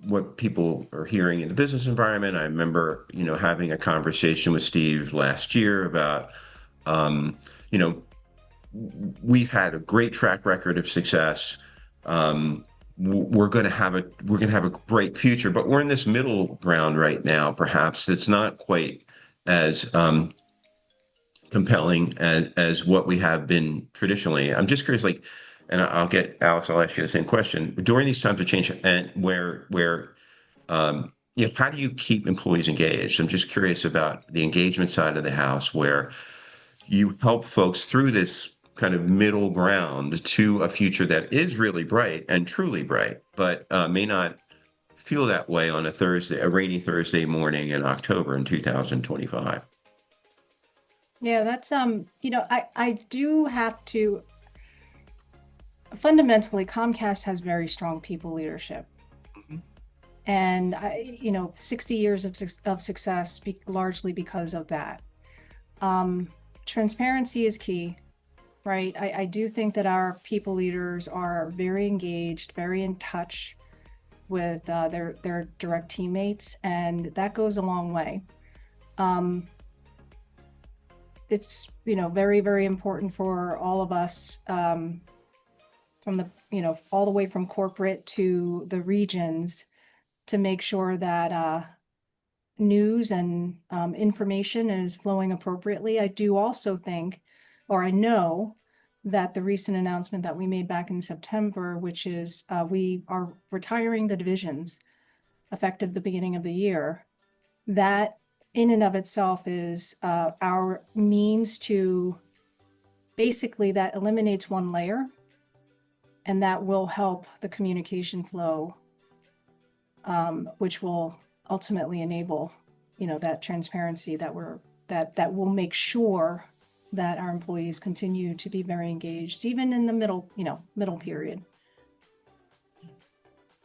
what people are hearing in the business environment, I remember, having a conversation with Steve last year about, we've had a great track record of success. We're going to have a great future, but we're in this middle ground right now. Perhaps it's not quite as compelling as what we have been traditionally. I'm just curious, and I'll get Alex. I'll ask you the same question. During these times of change, and where how do you keep employees engaged? I'm just curious about the engagement side of the house, where you help folks through this kind of middle ground to a future that is really bright and truly bright, but may not feel that way on a rainy Thursday morning in October in 2025. Yeah, that's I do have to. Fundamentally, Comcast has very strong people leadership, and 60 years of success largely because of that. Transparency is key, right? I do think that our people leaders are very engaged, very in touch with their direct teammates, and that goes a long way. It's very, very important for all of us, from the all the way from corporate to the regions, to make sure that news and information is flowing appropriately. I do also think, or I know, that the recent announcement that we made back in September, which is we are retiring the divisions effective the beginning of the year, that in and of itself is our means to basically, that eliminates one layer, and that will help the communication flow, which will ultimately enable, that transparency that will make sure that our employees continue to be very engaged, even in the middle period.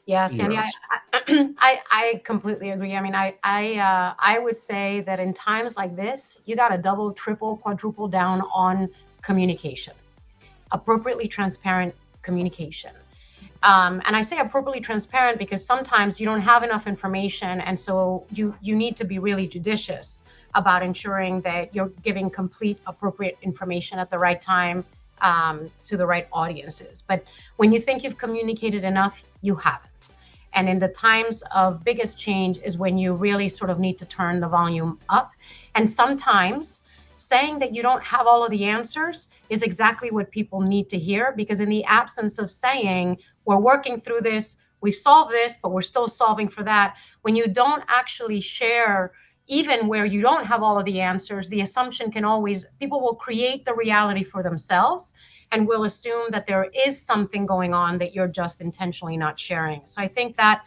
Yeah, Sandy, I completely agree. I mean, I would say that in times like this, you got to double, triple, quadruple down on communication, appropriately transparent communication. And I say appropriately transparent because sometimes you don't have enough information, and so you need to be really judicious about ensuring that you're giving complete, appropriate information at the right time to the right audiences. But when you think you've communicated enough, you haven't. And in the times of biggest change is when you really sort of need to turn the volume up. And sometimes saying that you don't have all of the answers is exactly what people need to hear, because in the absence of saying, we're working through this, we've solved this, but we're still solving for that, when you don't actually share, even where you don't have all of the answers, the assumption can always, people will create the reality for themselves and will assume that there is something going on that you're just intentionally not sharing. So I think that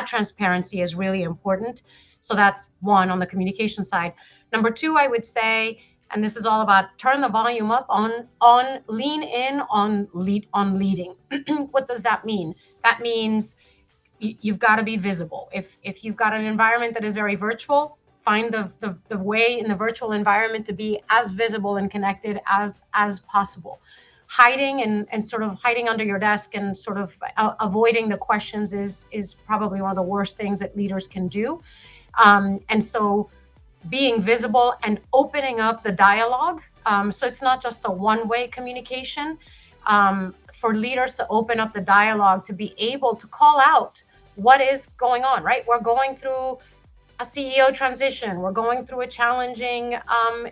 transparency is really important. So that's one on the communication side. Number two, I would say, and this is all about turn the volume up on lean in on leading. What does that mean? That means you've got to be visible. If you've got an environment that is very virtual, find the way in the virtual environment to be as visible and connected as possible. hiding and sort of hiding under your desk and sort of avoiding the questions is probably one of the worst things that leaders can do. And so being visible and opening up the dialogue. So it's not just a one-way communication. For leaders to open up the dialogue, to be able to call out what is going on, right? We're going through a CEO transition. We're going through a challenging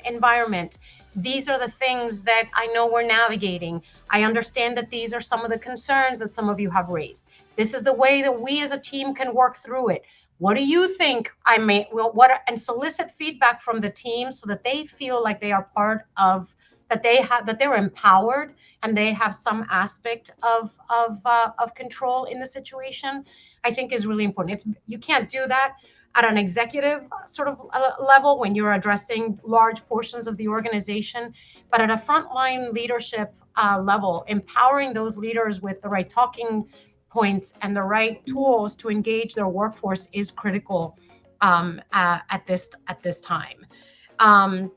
environment. These are the things that I know we're navigating. I understand that these are some of the concerns that some of you have raised. This is the way that we as a team can work through it. What do you think and solicit feedback from the team so that they feel like they are part of, that they're empowered and they have some aspect of control in the situation, I think is really important. You can't do that at an executive sort of level when you're addressing large portions of the organization, but at a frontline leadership level, empowering those leaders with the right talking points and the right tools to engage their workforce is critical at this time. And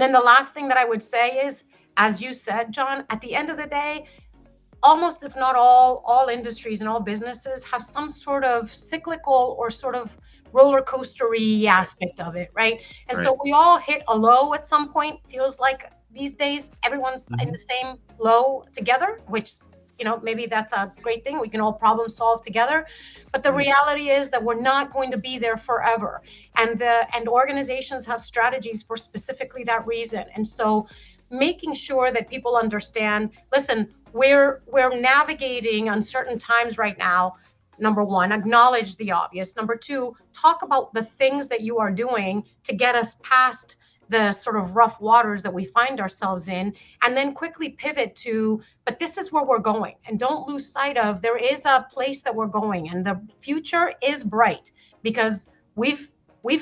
then the last thing that I would say is, as you said, John, at the end of the day, almost if not all industries and all businesses have some sort of cyclical or sort of roller coastery aspect of it, right? And so we all hit a low at some point. Feels like these days everyone's in the same low together, which, maybe that's a great thing. We can all problem solve together. But the reality is that we're not going to be there forever. And organizations have strategies for specifically that reason. And so making sure that people understand, listen, we're navigating uncertain times right now. Number one, acknowledge the obvious. Number two, talk about the things that you are doing to get us past the sort of rough waters that we find ourselves in, and then quickly pivot to, but this is where we're going. And don't lose sight of, there is a place that we're going, and the future is bright because we've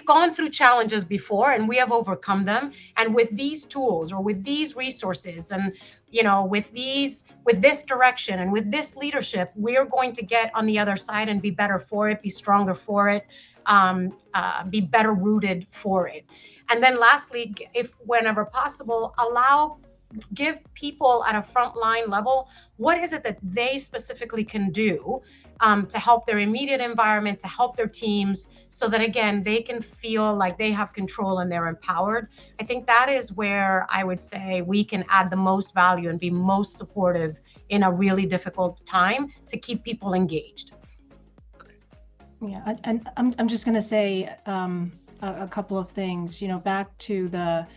gone through challenges before and we have overcome them. And with these tools or with these resources and, with this direction and with this leadership, we're going to get on the other side and be better for it, be stronger for it, be better rooted for it. And then lastly, if whenever possible, give people at a frontline level, what is it that they specifically can do to help their immediate environment, to help their teams, so that, again, they can feel like they have control and they're empowered. I think that is where I would say we can add the most value and be most supportive in a really difficult time to keep people engaged. Yeah, and I'm just going to say a couple of things, back to the,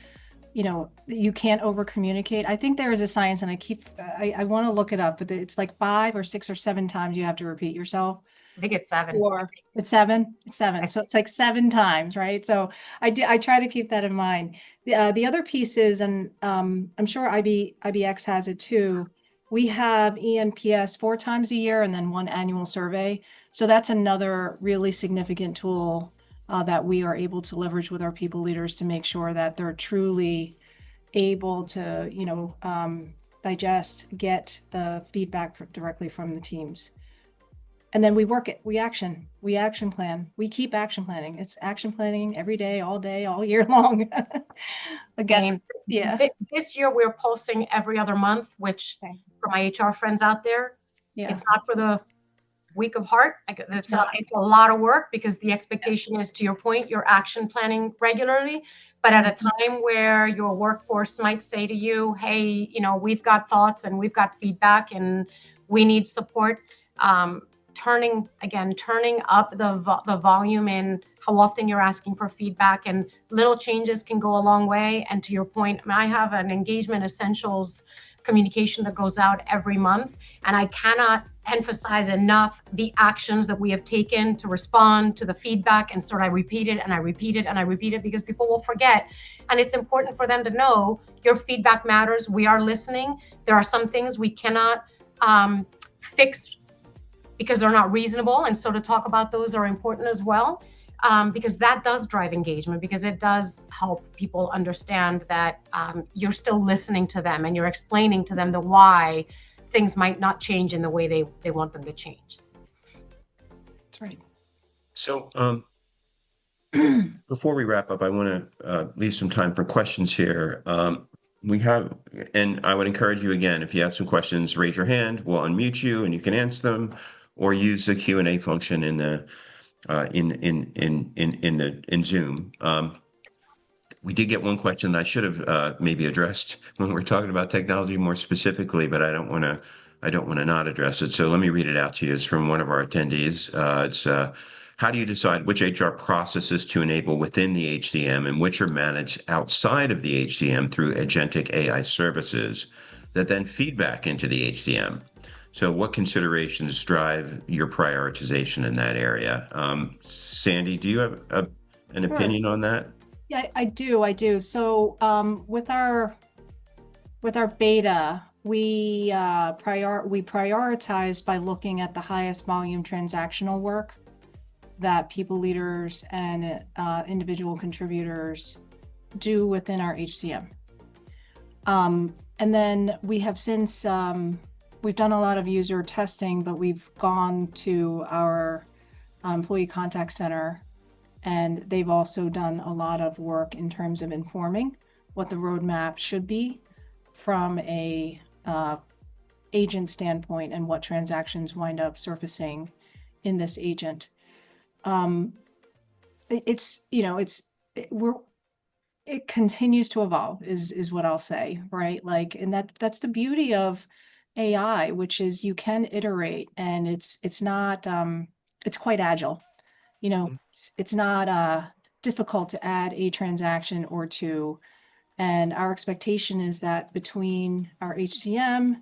you can't over communicate. I think there is a science, and I want to look it up, but it's like 5 or 6 or 7 times you have to repeat yourself. I think it's 7. Or it's 7. It's 7. So it's like 7 times, right? So I try to keep that in mind. The other piece is, and I'm sure IBX has it too. We have ENPS 4 times a year and then 1 annual survey. So that's another really significant tool that we are able to leverage with our people leaders to make sure that they're truly able to, digest, get the feedback directly from the teams. And then we work it, we action plan. We keep action planning. It's action planning every day, all year long. Again, This year we're pulsing every other month, which for my HR friends out there, it's not for the week of heart. It's a lot of work because the expectation is, to your point, you're action planning regularly. But at a time where your workforce might say to you, hey, we've got thoughts and we've got feedback and we need support, turning up the volume in how often you're asking for feedback, and little changes can go a long way. And to your point, I have an engagement essentials communication that goes out every month, and I cannot emphasize enough the actions that we have taken to respond to the feedback. And so I repeat it and I repeat it and I repeat it because people will forget. And it's important for them to know your feedback matters. We are listening. There are some things we cannot fix because they're not reasonable. And so to talk about those are important as well, because that does drive engagement, because it does help people understand that you're still listening to them and you're explaining to them the why things might not change in the way they want them to change. That's right. So before we wrap up, I want to leave some time for questions here. We have, and I would encourage you again, if you have some questions, raise your hand. We'll unmute you and you can answer them, or use the Q&A function in the in Zoom. We did get one question that I should have maybe addressed when we're talking about technology more specifically, but I don't want to not address it. So let me read it out to you. It's from one of our attendees. It's how do you decide which HR processes to enable within the HCM and which are managed outside of the HCM through agentic AI services that then feed back into the HCM? So what considerations drive your prioritization in that area? Sandy, do you have an Sure. opinion on that? Yeah, I do. So with our beta, we prioritize by looking at the highest volume transactional work that people leaders and individual contributors do within our HCM. And then we have since we've done a lot of user testing, but we've gone to our employee contact center, and they've also done a lot of work in terms of informing what the roadmap should be from a agent standpoint and what transactions wind up surfacing in this agent. It continues to evolve is what I'll say, right? Like, and that's the beauty of AI, which is you can iterate, and it's not it's quite agile. It's not difficult to add a transaction or two. And our expectation is that between our HCM,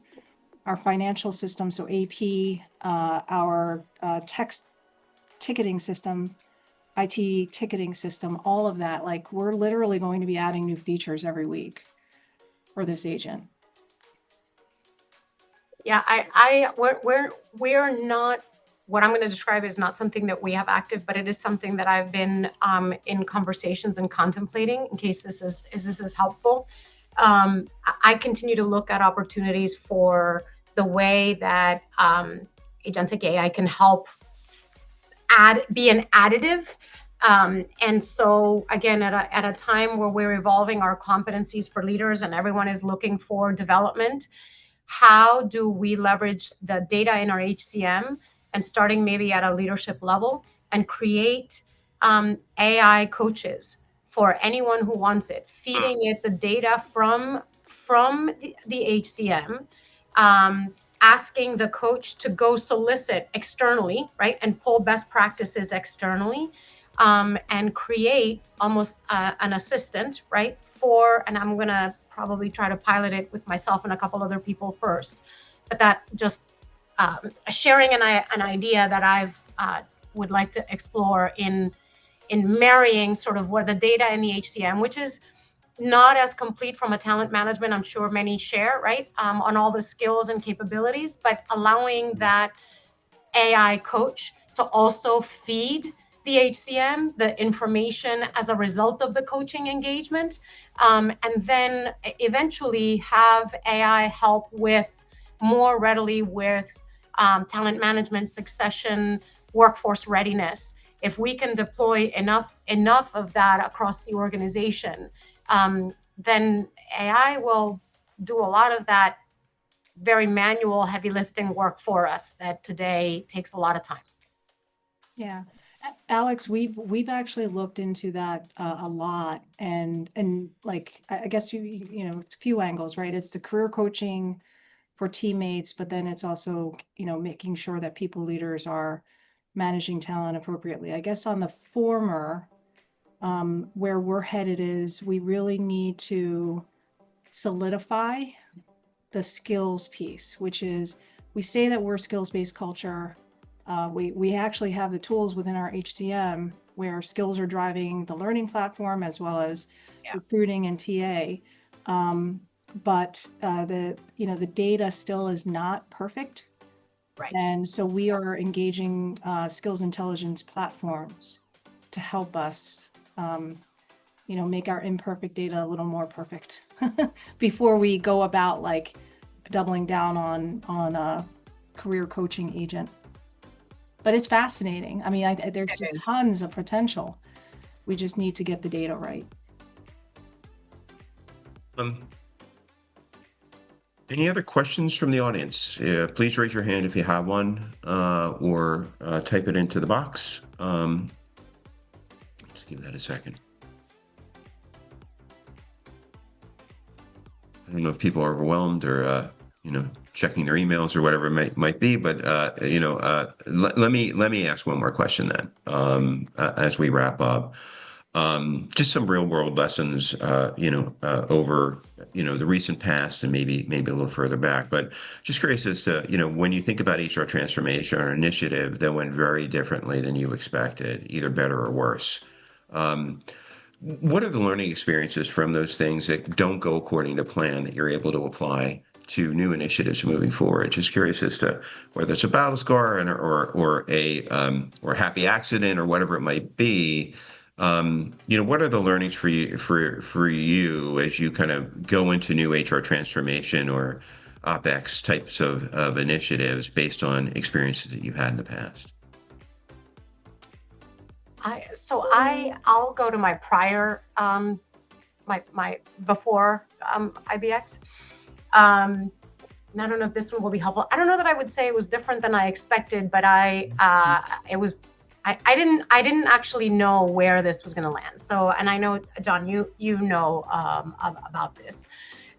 our financial system, so AP, our text ticketing system, IT ticketing system, all of that, like we're literally going to be adding new features every week for this agent. Yeah, we're not, what I'm going to describe is not something that we have active, but it is something that I've been in conversations and contemplating in case this is helpful. I continue to look at opportunities for the way that agentic AI can help be an additive. And so again, at a time where we're evolving our competencies for leaders and everyone is looking for development, how do we leverage the data in our HCM and starting maybe at a leadership level and create AI coaches for anyone who wants it, feeding it the data from the HCM, asking the coach to go solicit externally, right, and pull best practices externally, and create almost an assistant, right, and I'm going to probably try to pilot it with myself and a couple other people first. But that just sharing an idea that I've would like to explore in marrying sort of where the data in the HCM, which is not as complete from a talent management, I'm sure many share, right, on all the skills and capabilities, but allowing that AI coach to also feed the HCM, the information as a result of the coaching engagement, and then eventually have AI help more readily with talent management, succession, workforce readiness. If we can deploy enough of that across the organization, then AI will do a lot of that very manual, heavy lifting work for us that today takes a lot of time. Yeah. Alex, we've actually looked into that a lot, and like I guess it's a few angles, right? It's the career coaching for teammates, but then it's also making sure that people leaders are managing talent appropriately. I guess on the former, where we're headed is we really need to solidify the skills piece, which is we say that we're a skills-based culture. We actually have the tools within our HCM where skills are driving the learning platform as well as recruiting and TA. But the data still is not perfect. Right. And so we are engaging skills intelligence platforms to help us make our imperfect data a little more perfect before we go about like doubling down on a career coaching agent. But it's fascinating. I mean, there's just tons of potential. We just need to get the data right. Any other questions from the audience? Please raise your hand if you have one, or type it into the box. Just give that a second. I don't know if people are overwhelmed or checking their emails or whatever it might be, but let me ask one more question then, as we wrap up. Just some real world lessons, over, the recent past and maybe a little further back, but just curious as to, when you think about HR transformation or initiative that went very differently than you expected, either better or worse. What are the learning experiences from those things that don't go according to plan that you're able to apply to new initiatives moving forward? Just curious as to whether it's a battle scar or a happy accident or whatever it might be. What are the learnings for you as you kind of go into new HR transformation or OpEx types of initiatives based on experiences that you've had in the past? I'll go to my prior, my before IBX. And I don't know if this one will be helpful. I don't know that I would say it was different than I expected, but I didn't actually know where this was going to land. So, and I know, John, you know about this.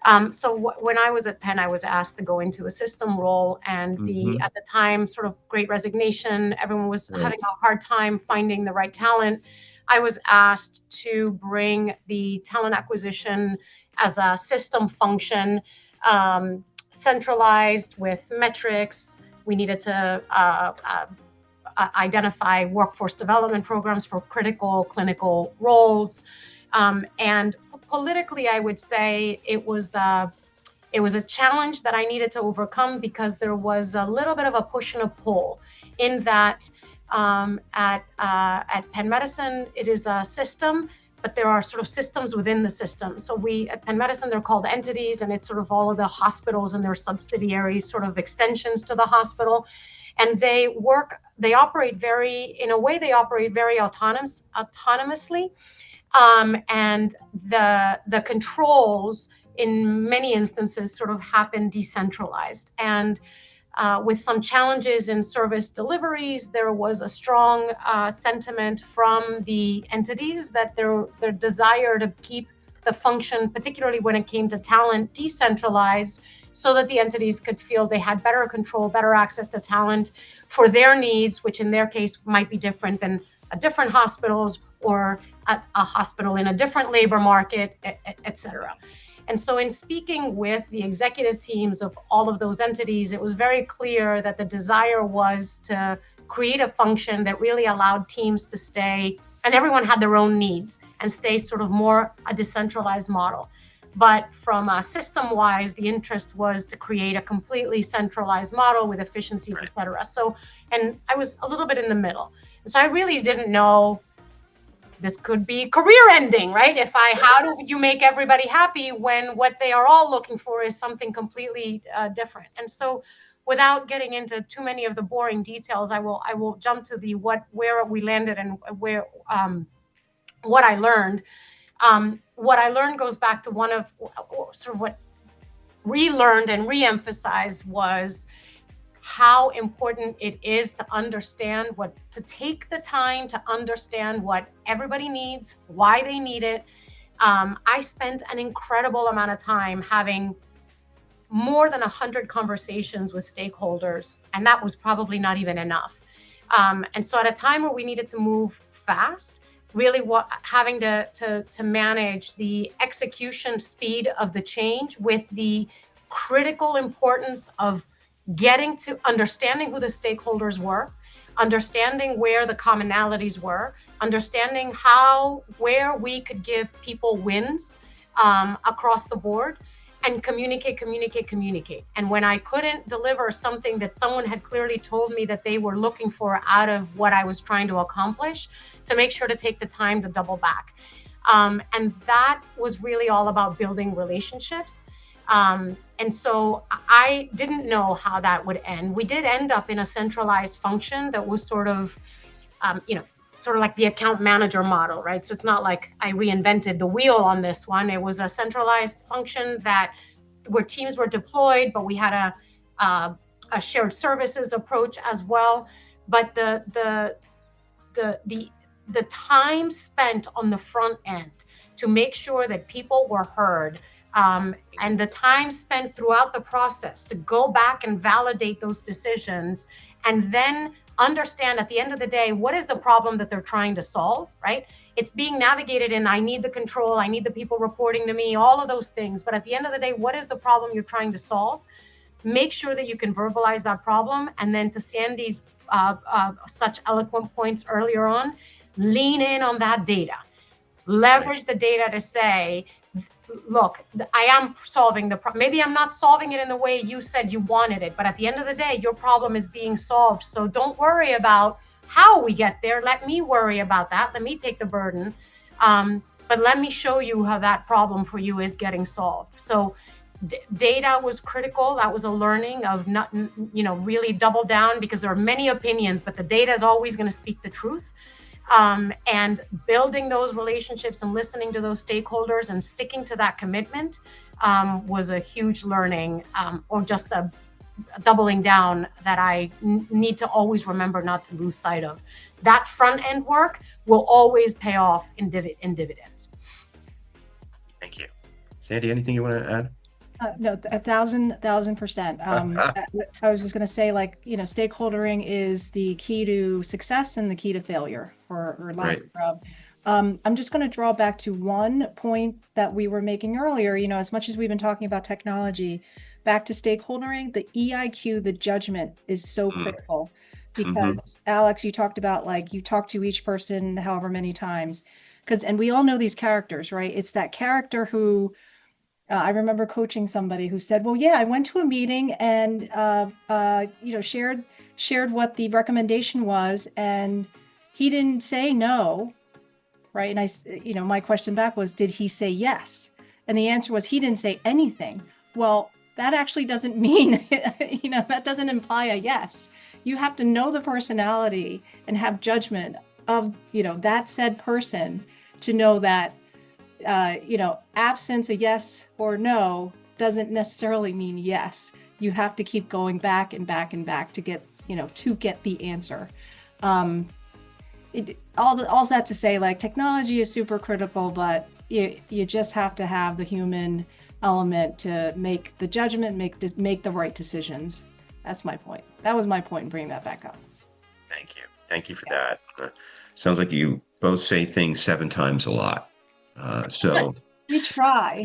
When I was at Penn, I was asked to go into a system role, and at the time, sort of great resignation. Everyone was having a hard time finding the right talent. I was asked to bring the talent acquisition as a system function, centralized with metrics. We needed to identify workforce development programs for critical clinical roles, and politically, I would say it was a challenge that I needed to overcome, because there was a little bit of a push and a pull in that at Penn Medicine, it is a system, but there are sort of systems within the system. So at Penn Medicine, they're called entities, and it's sort of all of the hospitals and their subsidiaries, sort of extensions to the hospital. And they operate very autonomously. And the controls in many instances sort of happen decentralized. And with some challenges in service deliveries, there was a strong sentiment from the entities that their desire to keep the function, particularly when it came to talent, decentralized, so that the entities could feel they had better control, better access to talent for their needs, which in their case might be different than different hospitals or a hospital in a different labor market, et cetera. And so in speaking with the executive teams of all of those entities, it was very clear that the desire was to create a function that really allowed teams to stay, and everyone had their own needs, and stay sort of more a decentralized model. But from a system-wise, the interest was to create a completely centralized model with efficiencies, et cetera. So, and I was a little bit in the middle. And so I really didn't know, this could be career ending, right? How do you make everybody happy when what they are all looking for is something completely different? And so, without getting into too many of the boring details, I will jump to where we landed and where what I learned. What I learned goes back to one of sort of what relearned and reemphasized was how important it is to take the time to understand what everybody needs, why they need it. I spent an incredible amount of time having more than 100 conversations with stakeholders, and that was probably not even enough. And so at a time where we needed to move fast, really having to manage the execution speed of the change with the critical importance of getting to understanding who the stakeholders were, understanding where the commonalities were, understanding where we could give people wins across the board, and communicate. And when I couldn't deliver something that someone had clearly told me that they were looking for out of what I was trying to accomplish, to make sure to take the time to double back. And that was really all about building relationships. And so I didn't know how that would end. We did end up in a centralized function that was sort of like the account manager model, right? So it's not like I reinvented the wheel on this one. It was a centralized function that where teams were deployed, but we had a shared services approach as well. But the time spent on the front end to make sure that people were heard, and the time spent throughout the process to go back and validate those decisions, and then understand at the end of the day, what is the problem that they're trying to solve, right? It's being navigated in, I need the control, I need the people reporting to me, all of those things. But at the end of the day, what is the problem you're trying to solve? Make sure that you can verbalize that problem. And then to Sandy's such eloquent points earlier on, lean in on that data. Leverage the data to say, look, I am solving the problem. Maybe I'm not solving it in the way you said you wanted it, but at the end of the day, your problem is being solved. So don't worry about how we get there. Let me worry about that. Let me take the burden. But let me show you how that problem for you is getting solved. So data was critical. That was a learning of not, really double down, because there are many opinions, but the data is always going to speak the truth. And building those relationships and listening to those stakeholders and sticking to that commitment was a huge learning, or just a doubling down that I need to always remember not to lose sight of. That front end work will always pay off in dividends. Thank you. Sandy, anything you want to add? No, 1,000%. I was just going to say, stakeholdering is the key to success and the key to failure, or lack thereof. I'm just going to draw back to one point that we were making earlier. As much as we've been talking about technology, back to stakeholdering, the EIQ, the judgment, is so critical. Because Alex, you talked about you talk to each person however many times, and we all know these characters, right? It's that character who. I remember coaching somebody who said, well, yeah, I went to a meeting and, shared what the recommendation was, and he didn't say no, right? And my question back was, did he say yes? And the answer was, he didn't say anything. Well, that actually doesn't mean, that doesn't imply a yes. You have to know the personality and have judgment of, that said person to know that, absence a yes or no doesn't necessarily mean yes. You have to keep going back and back and back to get the answer. All that to say, technology is super critical, but you just have to have the human element to make the judgment, make the right decisions. That's my point. That was my point in bringing that back up. Thank you. Thank you for that. Sounds like you both say things 7 times a lot. So we try.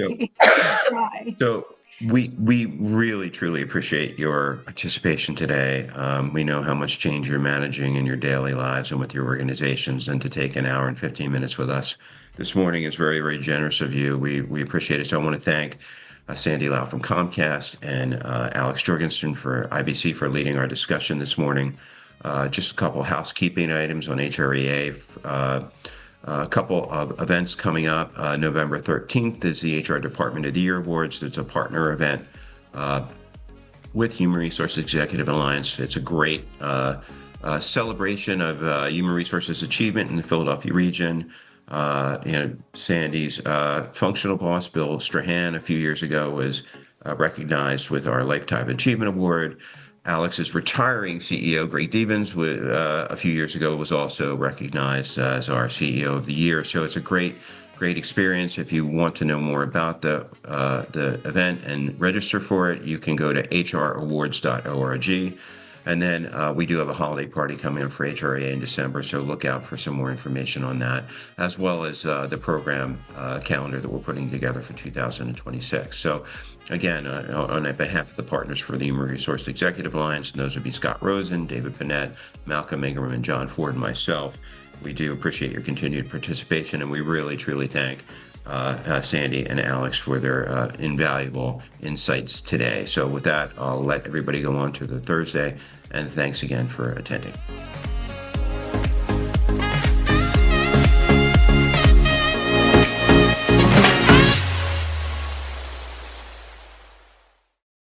So we really truly appreciate your participation today. We know how much change you're managing in your daily lives and with your organizations, and to take an hour and 15 minutes with us this morning is very, very generous of you. We appreciate it. So I want to thank Sandy Lau from Comcast and Alex Jorgensen for IBC for leading our discussion this morning. Just a couple housekeeping items on HREA. A couple of events coming up. November 13th is the HR Department of the Year Awards. It's a partner event with Human Resource Executive Alliance. It's a great celebration of human resources achievement in the Philadelphia region. Sandy's functional boss, Bill Strahan, a few years ago was recognized with our Lifetime Achievement Award. Alex's retiring CEO, Greg Devens, a few years ago was also recognized as our CEO of the Year. So it's a great experience. If you want to know more about the event and register for it, you can go to hrawards.org. And then we do have a holiday party coming up for HRA in December, so look out for some more information on that, as well as the program calendar that we're putting together for 2026. So again, on behalf of the partners for the Human Resource Executive Alliance, and those would be Scott Rosen, David Panett, Malcolm Ingram, and John Ford, and myself, we do appreciate your continued participation, and we really, truly thank Sandy and Alex for their invaluable insights today. So with that, I'll let everybody go on to the Thursday, and thanks again for attending.